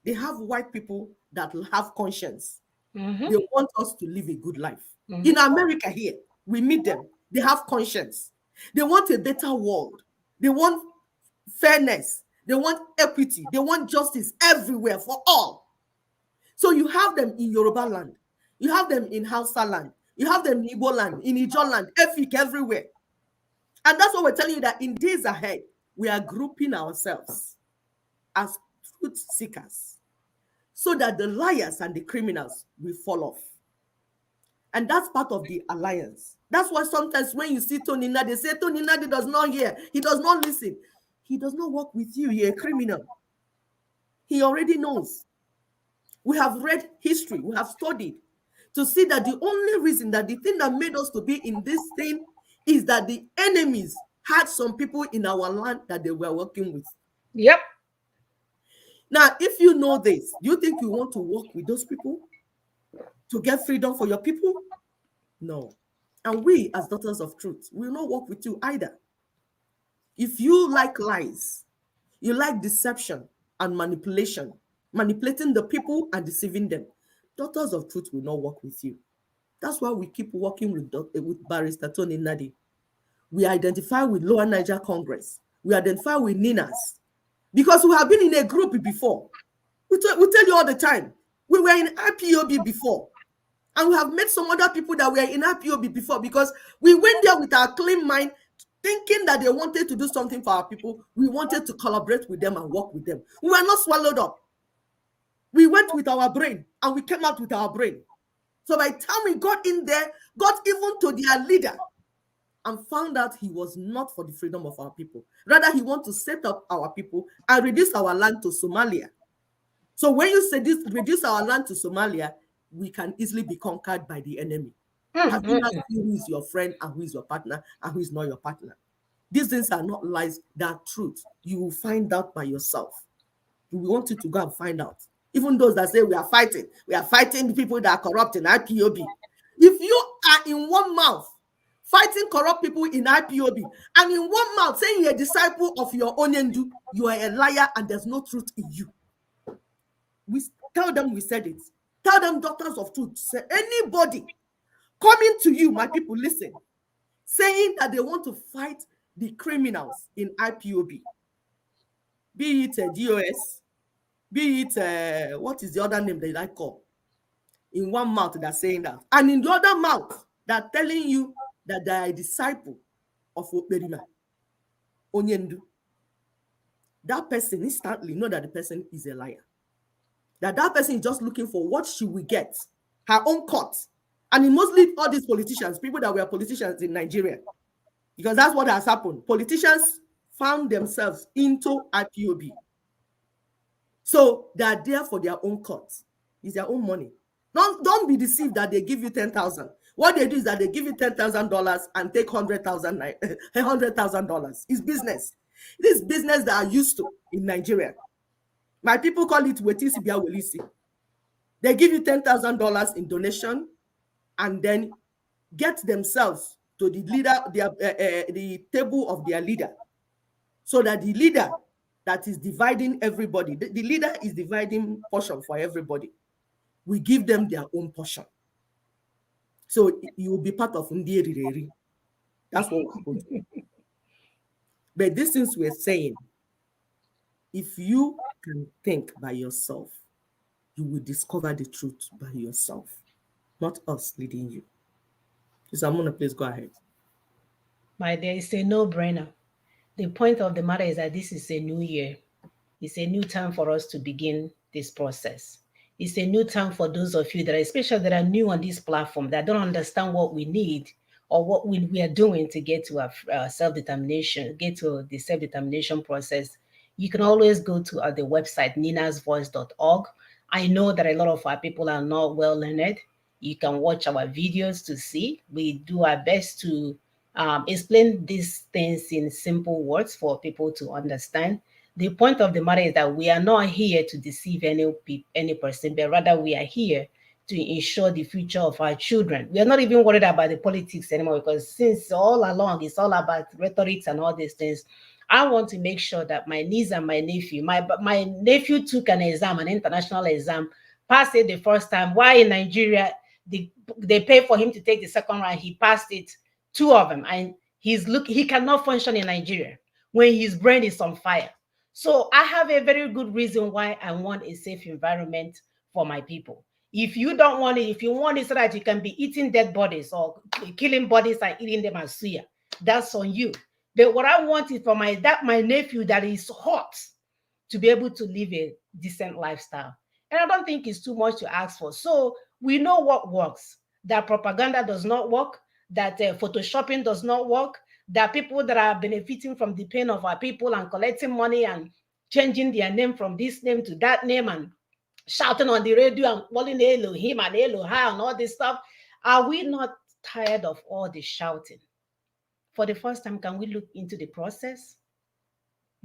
they have white people that have conscience. They want us to live a good life. In America here, we meet them. They have conscience. They want a better world. They want fairness. They want equity. They want justice everywhere for all. So you have them in Yoruba land. You have them in Hausa land. You have them in Igbo land, in Ijaw land, Efik, everywhere. And that's what we're telling you, that in days ahead, we are grouping ourselves as truth seekers so that the liars and the criminals will fall off. And that's part of the alliance. That's why sometimes when you see Tony Nadi, they say Tony Nadi does not hear, he does not listen. He does not work with you, you're a criminal. He already knows. We have read history, we have studied to see that the only reason, that the thing that made us to be in this thing is that the enemies had some people in our land that they were working with. Yep. Now, if you know this, do you think you want to work with those people to get freedom for your people? No. And we, as daughters of truth, will not work with you either. If you like lies, you like deception and manipulation, manipulating the people and deceiving them, daughters of truth will not work with you. That's why we keep working with Barrister Tony Nadi. We identify with Lower Niger Congress. We identify with Ninas. Because we have been in a group before. We tell you all the time. We were in IPOB before. And we have met some other people that were in IPOB before, because we went there with our clean mind, thinking that they wanted to do something for our people. We wanted to collaborate with them and work with them. We were not swallowed up. We went with our brain and we came out with our brain. So by the time we got in there, got even to their leader, and found out he was not for the freedom of our people. Rather, he wants to set up our people and reduce our land to Somalia. So when you say this, reduce our land to Somalia, we can easily be conquered by the enemy. Have you not seen who is your friend and who is your partner and who is not your partner? These things are not lies, they are truth. You will find out by yourself. We want you to go and find out. Even those that say we are fighting the people that are corrupt in IPOB. If you are in one mouth fighting corrupt people in IPOB, and in one mouth saying you're a disciple of your Onyendu, you are a liar and there's no truth in you. We tell them we said it. Tell them, daughters of truth, say anybody coming to you, my people, listen, saying that they want to fight the criminals in IPOB, be it a DOS, be it what is the other name they like call? In one mouth they're saying that, and in the other mouth they're telling you that they are a disciple of Operima, Onyendu. That person instantly know that the person is a liar. That person is just looking for what she will get, her own cut. And mostly all these politicians, people that were politicians in Nigeria, because that's what has happened. Politicians found themselves into IPOB. So they are there for their own cut. It's their own money. Don't be deceived that they give you 10,000. What they do is that they give you $10,000 and take $100,000. It's business. This business that are used to in Nigeria. My people call it Wetisi Bia Welisi. They give you $10,000 in donation and then get themselves to the leader, the table of their leader. So that the leader that is dividing everybody, the leader is dividing portion for everybody. We give them their own portion. So you will be part of Ndieri. That's what we're going to do. But these things we're saying, If you can think by yourself, you will discover the truth by yourself, not us leading you. Samona, please go ahead. My dear, it's a no-brainer. The point of the matter is that this is a new year. It's a new time for us to begin this process. It's a new time for those of you that are, especially that are new on this platform, that don't understand what we need or what we are doing to get to our self-determination, get to the self-determination process. You can always go to the website, ninasvoice.org. I know that a lot of our people are not well learned. You can watch our videos to see. We do our best to explain these things in simple words for people to understand. The point of the matter is that we are not here to deceive any person, but rather we are here to ensure the future of our children. We are not even worried about the politics anymore, because since all along it's all about rhetorics and all these things. I want to make sure that my niece and my nephew, my nephew took an exam, an international exam, passed it the first time. Why in Nigeria they pay for him to take the second round? He passed it, two of them, and he cannot function in Nigeria when his brain is on fire. So I have a very good reason why I want a safe environment for my people. If you don't want it, if you want it so that you can be eating dead bodies or killing bodies and eating them as suya, that's on you. But what I want is for my nephew that is hot to be able to live a decent lifestyle. And I don't think it's too much to ask for. So we know what works. That propaganda does not work, that photoshopping does not work, that people that are benefiting from the pain of our people and collecting money and changing their name from this name to that name and shouting on the radio and calling Elohim and Elohim and all this stuff. Are we not tired of all the shouting? For the first time, can we look into the process?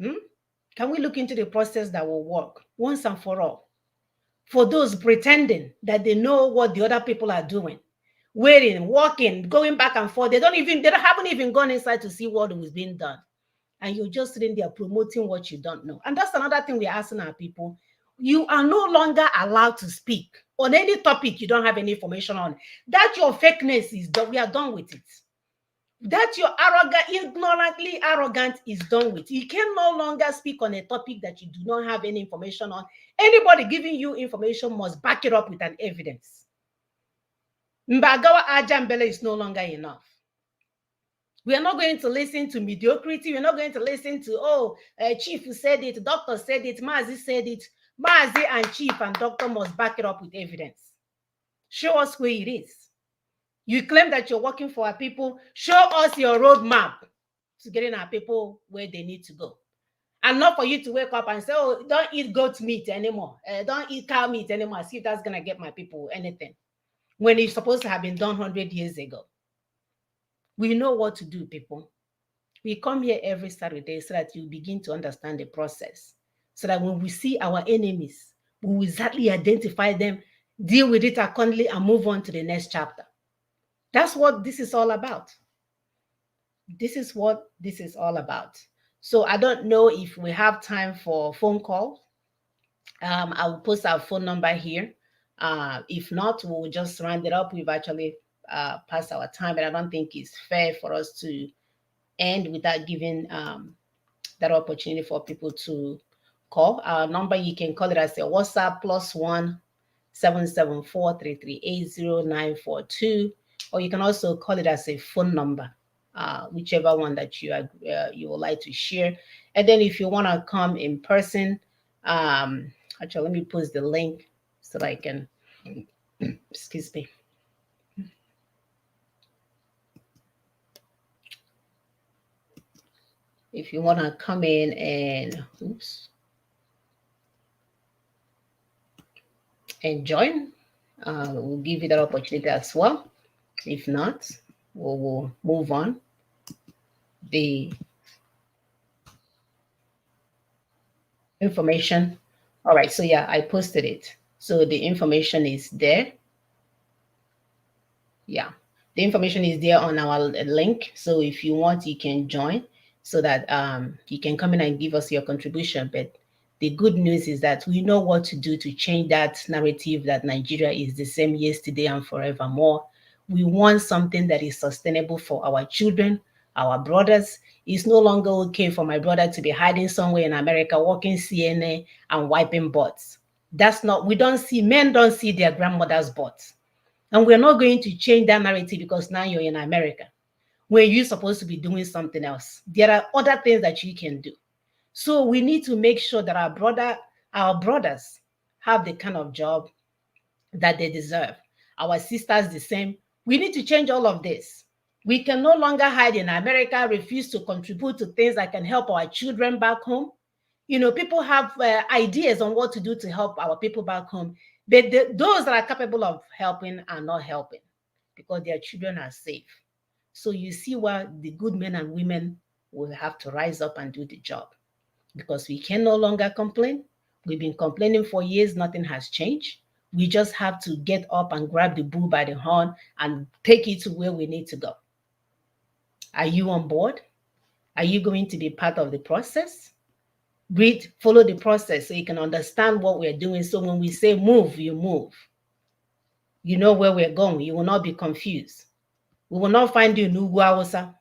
Can we look into the process that will work once and for all? For those pretending that they know what the other people are doing, waiting, walking, going back and forth, they haven't even gone inside to see what was being done. And you're just sitting there promoting what you don't know. And that's another thing we're asking our people. You are no longer allowed to speak on any topic you don't have any information on. That your fakeness is done. We are done with it. That your ignorantly arrogant is done with. You can no longer speak on a topic that you do not have any information on. Anybody giving you information must back it up with an evidence. Mbagawa Ajambele is no longer enough. We are not going to listen to mediocrity. We're not going to listen to, chief said it, doctor said it, Mazi said it. Mazi and chief and doctor must back it up with evidence. Show us where it is. You claim that you're working for our people. Show us your roadmap to getting our people where they need to go. And not for you to wake up and say, oh, don't eat goat meat anymore. Don't eat cow meat anymore. See if that's going to get my people anything. When it's supposed to have been done 100 years ago. We know what to do, people. We come here every Saturday so that you begin to understand the process. So that when we see our enemies, we will exactly identify them, deal with it accordingly, and move on to the next chapter. That's what this is all about. This is what this is all about. So I don't know if we have time for phone call. I will post our phone number here. If not, we'll just round it up. We've actually passed our time, but I don't think it's fair for us to end without giving that opportunity for people to call. Our number, you can call it as a WhatsApp +1 774 3380 942, or you can also call it as a phone number, whichever one that you would like to share. And then if you want to come in person, actually, let me post the link so that I can, excuse me. If you want to come in and, and join, we'll give you that opportunity as well. If not, we'll move on. The information. All right, so yeah, I posted it. So the information is there. Yeah, the information is there on our link. So if you want, you can join so that you can come in and give us your contribution. But the good news is that we know what to do to change that narrative that Nigeria is the same yesterday and forevermore. We want something that is sustainable for our children, our brothers. It's no longer okay for my brother to be hiding somewhere in America, working CNA and wiping butts. That's not, we don't see, men don't see their grandmother's butts. And we're not going to change that narrative because now you're in America, where you're supposed to be doing something else. There are other things that you can do. So we need to make sure that our brothers have the kind of job that they deserve. Our sisters the same. We need to change all of this. We can no longer hide in America, refuse to contribute to things that can help our children back home. People have ideas on what to do to help our people back home, but those that are capable of helping are not helping because their children are safe. So you see why the good men and women will have to rise up and do the job, because we can no longer complain. We've been complaining for years, nothing has changed. We just have to get up and grab the bull by the horn and take it to where we need to go. Are you on board? Are you going to be part of the process? Follow the process so you can understand what we're doing. So when we say move, you move. You know where we're going. You will not be confused. We will not find you in Uguawasa.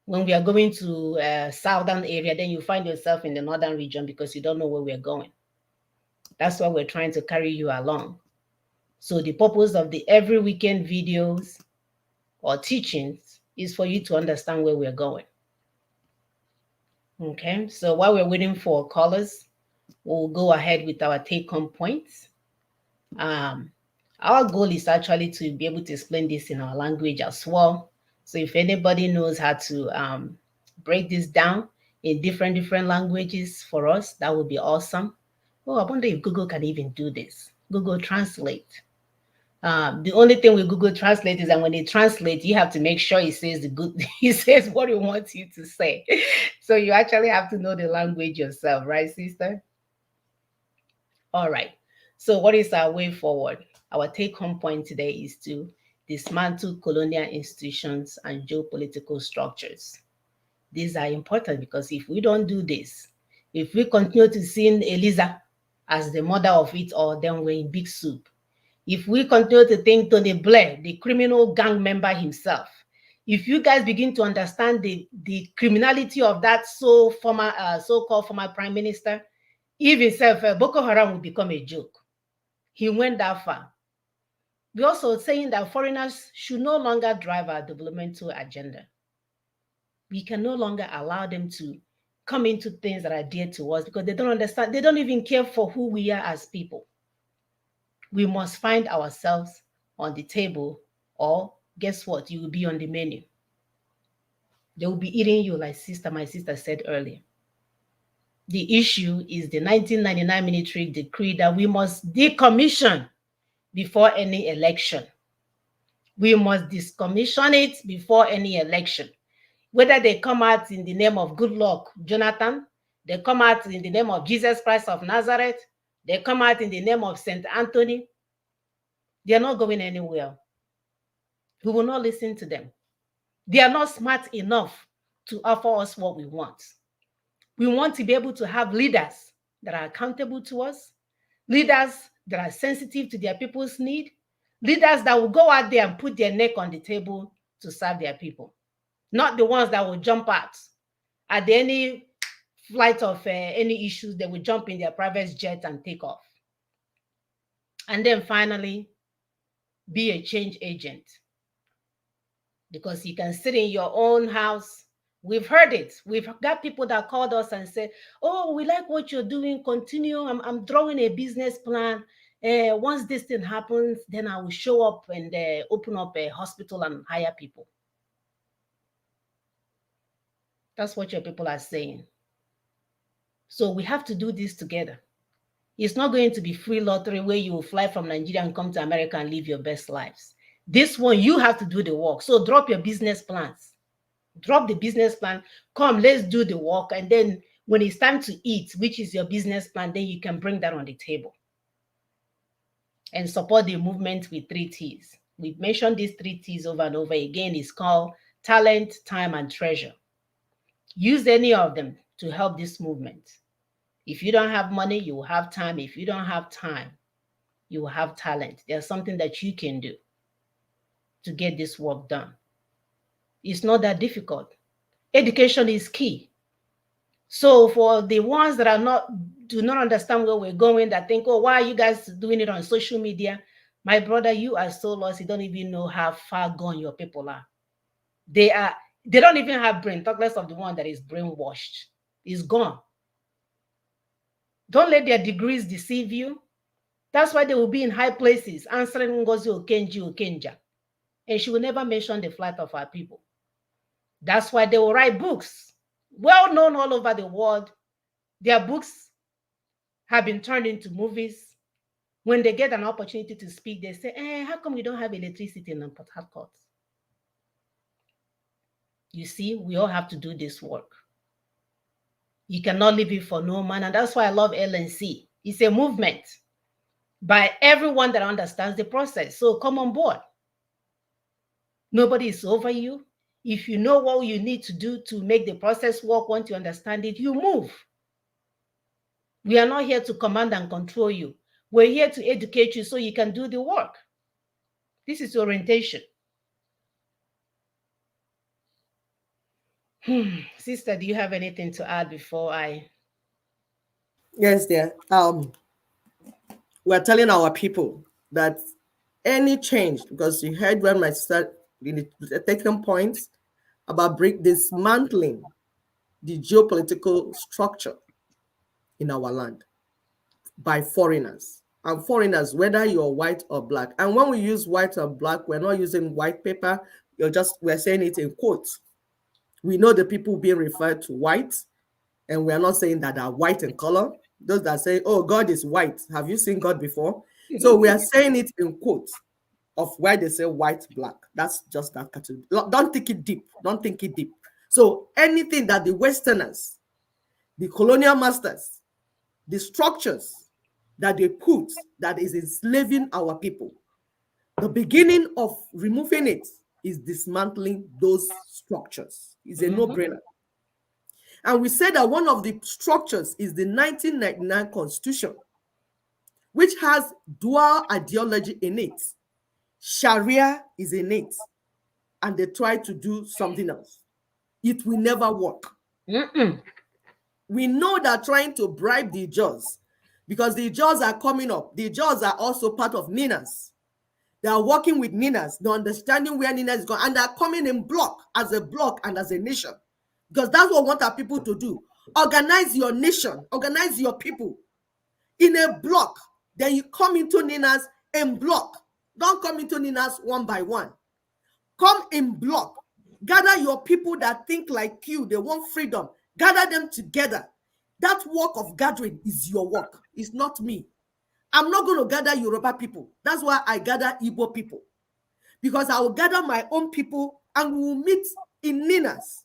When we are going to a southern area, then you find yourself in the northern region because you don't know where we're going. That's why we're trying to carry you along. So the purpose of the every weekend videos or teachings is for you to understand where we're going. Okay, so while we're waiting for callers, we'll go ahead with our take-home points. Our goal is actually to be able to explain this in our language as well. So if anybody knows how to break this down in different languages for us, that would be awesome. Oh, I wonder if Google can even do this. Google Translate. The only thing with Google Translate is that when it translates, you have to make sure it says it says what it wants you to say. So you actually have to know the language yourself, right, sister? All right. So what is our way forward? Our take-home point today is to dismantle colonial institutions and geopolitical structures. These are important because if we don't do this, if we continue to see Eliza as the mother of it all, then we're in big soup. If we continue to think Tony Blair, the criminal gang member himself, if you guys begin to understand the criminality of that so-called former prime minister, if himself, Boko Haram will become a joke. He went that far. We're also saying that foreigners should no longer drive our developmental agenda. We can no longer allow them to come into things that are dear to us because they don't understand. They don't even care for who we are as people. We must find ourselves on the table, or guess what? You will be on the menu. They will be eating you like my sister said earlier. The issue is the 1999 military decree that we must decommission before any election. We must decommission it before any election. Whether they come out in the name of good luck, Jonathan, they come out in the name of Jesus Christ of Nazareth, they come out in the name of St. Anthony, they are not going anywhere. We will not listen to them. They are not smart enough to offer us what we want. We want to be able to have leaders that are accountable to us, leaders that are sensitive to their people's need, leaders that will go out there and put their neck on the table to serve their people, not the ones that will jump out at any flight of any issues. They will jump in their private jet and take off. And then finally, be a change agent, because you can sit in your own house. We've heard it. We've got people that called us and said, oh, we like what you're doing. Continue. I'm drawing a business plan. Once this thing happens, then I will show up and open up a hospital and hire people. That's what your people are saying. So we have to do this together. It's not going to be free lottery where you will fly from Nigeria and come to America and live your best lives. This one, you have to do the work. So drop your business plans. Drop the business plan. Come, let's do the work. And then when it's time to eat, which is your business plan, then you can bring that on the table. And support the movement with 3 T's. We've mentioned these 3 T's over and over again. It's called talent, time, and treasure. Use any of them to help this movement. If you don't have money, you will have time. If you don't have time, you will have talent. There's something that you can do to get this work done. It's not that difficult. Education is key. So for the ones that do not understand where we're going, that think, oh, why are you guys doing it on social media? My brother, you are so lost. You don't even know how far gone your people are. They don't even have brain, talk less of the one that is brainwashed. Is gone. Don't let their degrees deceive you. That's why they will be in high places answering Ngozi Okenji Okenja. And she will never mention the flight of our people. That's why they will write books, well known all over the world. Their books have been turned into movies. When they get an opportunity to speak, they say, how come we don't have electricity in Port Harcourt? You see, we all have to do this work. You cannot leave it for no man. And that's why I love LNC. It's a movement by everyone that understands the process. So come on board. Nobody is over you. If you know what you need to do to make the process work, once you understand it, you move. We are not here to command and control you. We're here to educate you so you can do the work. This is orientation. Sister, do you have anything to add before I? Yes, dear. We're telling our people that any change, because you heard when my sister taking points about dismantling the geopolitical structure in our land by foreigners. And foreigners, whether you're white or black. And when we use white or black, we're not using white paper. We're saying it in quotes. We know the people being referred to white, and we're not saying that are white in color. Those that say, oh, God is white. Have you seen God before? So we are saying it in quotes of why they say white, black. That's just that category. Don't think it deep. Don't think it deep. So anything that the Westerners, the colonial masters, the structures that they put that is enslaving our people, the beginning of removing it is dismantling those structures. It's a no-brainer. And we said that one of the structures is the 1999 Constitution, which has dual ideology in it. Sharia is in it, and they try to do something else. It will never work. We know that trying to bribe the Jaws, because the Jaws are coming up. The Jaws are also part of Ninas. They are working with Ninas. They're understanding where Ninas is going, and they're coming in block as a block and as a nation. Because that's what we want our people to do. Organize your nation, organize your people in a block. Then you come into Ninas in block. Don't come into Ninas one by one. Come in block. Gather your people that think like you. They want freedom. Gather them together. That work of gathering is your work. It's not me. I'm not going to gather Yoruba people. That's why I gather Igbo people. Because I will gather my own people and we will meet in Ninas.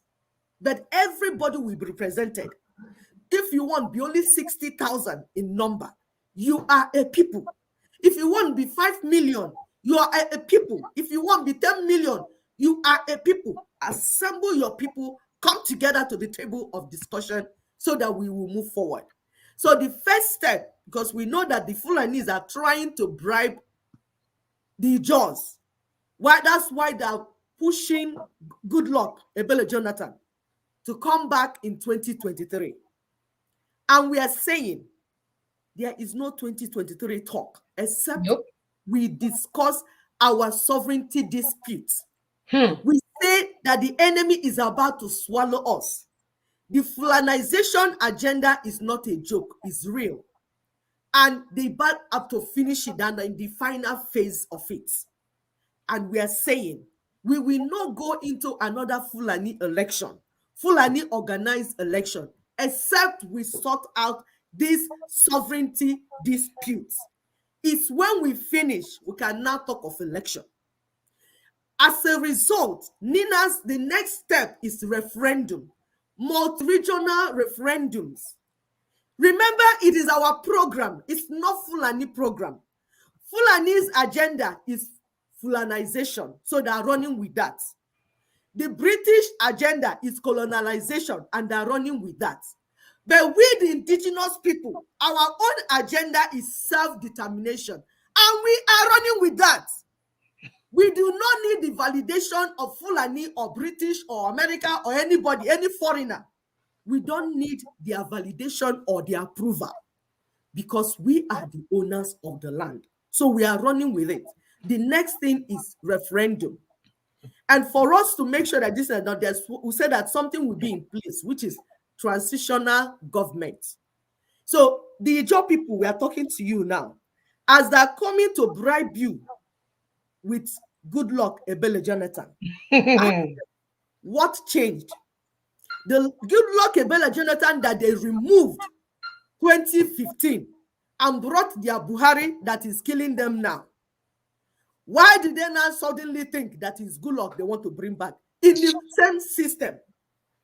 But everybody will be represented. If you want be only 60,000 in number, you are a people. If you want be 5 million, you are a people. If you want be 10 million, you are a people. Assemble your people, come together to the table of discussion so that we will move forward. So the first step, because we know that the Fulanis are trying to bribe the Jaws. That's why they're pushing Goodluck, Ebele Jonathan, to come back in 2023. And we are saying there is no 2023 talk, except we discuss our sovereignty disputes. We say that the enemy is about to swallow us. The Fulanization agenda is not a joke, it's real. And they bad up to finish it and in the final phase of it. And we are saying we will not go into another Fulani election, Fulani organized election, except we sort out these sovereignty disputes. It's when we finish, we can now talk of election. As a result, Ninas, the next step is referendum, multi-regional referendums. Remember, it is our program. It's not Fulani program. Fulani's agenda is Fulanization, so they are running with that. The British agenda is colonialization, and they're running with that. But we, the indigenous people, our own agenda is self-determination, and we are running with that. We do not need the validation of Fulani or British or America or anybody, any foreigner. We don't need their validation or their approval because we are the owners of the land. So we are running with it. The next thing is referendum. And for us to make sure that this is not there, we said that something will be in place, which is transitional government. So the job people, we are talking to you now, as they're coming to bribe you with good luck, Ebele Jonathan. What changed? The good luck, Ebele Jonathan, that they removed 2015 and brought their Buhari that is killing them now. Why did they now suddenly think that is good luck they want to bring back in the same system?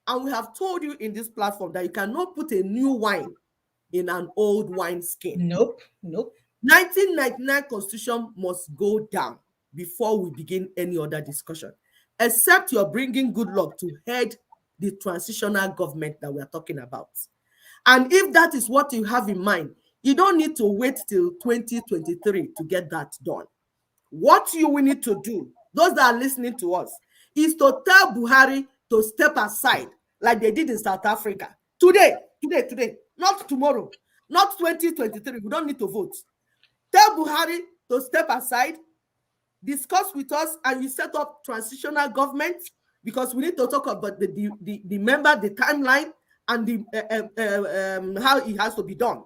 And we have told you in this platform that you cannot put a new wine in an old wine skin. Nope. 1999 constitution must go down before we begin any other discussion, except you're bringing good luck to head the transitional government that we are talking about. And if that is what you have in mind, you don't need to wait till 2023 to get that done. What you will need to do, those that are listening to us, is to tell Buhari to step aside like they did in South Africa. Today, not tomorrow, not 2023. We don't need to vote. Tell Buhari to step aside, discuss with us, and you set up transitional government, because we need to talk about the member, the timeline, and the how it has to be done.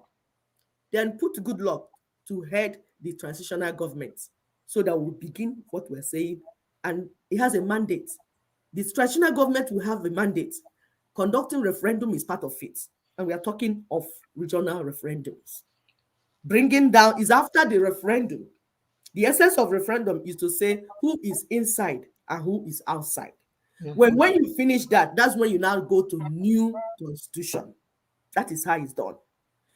Then put good luck to head the transitional government so that we begin what we're saying. And it has a mandate. The transitional government will have a mandate. Conducting referendum is part of it. And we are talking of regional referendums. Bringing down is after the referendum. The essence of referendum is to say who is inside and who is outside. When you finish that, that's when you now go to new constitution. That is how it's done.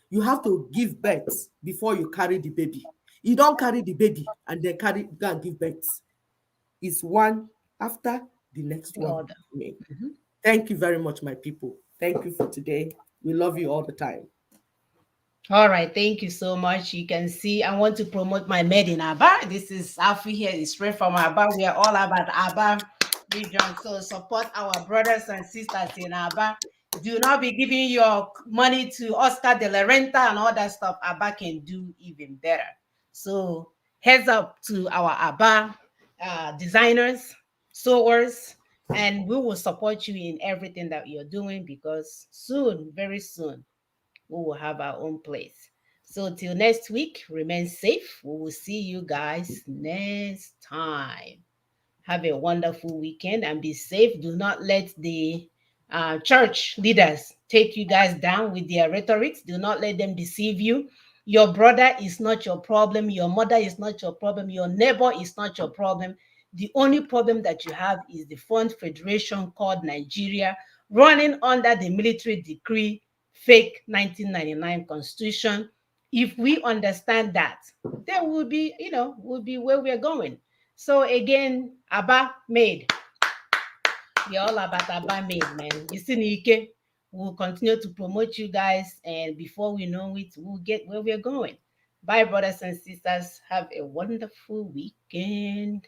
You have to give birth before you carry the baby. You don't carry the baby and then go and give birth. It's one after the next one. Thank you very much, my people. Thank you for today. We love you all the time. All right, thank you so much. You can see I want to promote my made in Aba. This is Alfie here, it's straight from Aba. We are all about Aba region. So support our brothers and sisters in Aba. Do not be giving your money to Oscar de la Renta and all that stuff. Aba can do even better. So heads up to our Aba designers, sewers, and we will support you in everything that you're doing, because soon, very soon, we will have our own place. So till next week, remain safe. We will see you guys next time. Have a wonderful weekend and be safe. Do not let the church leaders take you guys down with their rhetorics. Do not let them deceive you. Your brother is not your problem. Your mother is not your problem. Your neighbor is not your problem. The only problem that you have is the Fund Federation called Nigeria, running under the military decree, fake 1999 constitution. If we understand that, then we'll be, we'll be where we're going. So again, Aba made. We're all about Aba made, man. You see, Nike, we'll continue to promote you guys, and before we know it, we'll get where we're going. Bye, brothers and sisters. Have a wonderful weekend.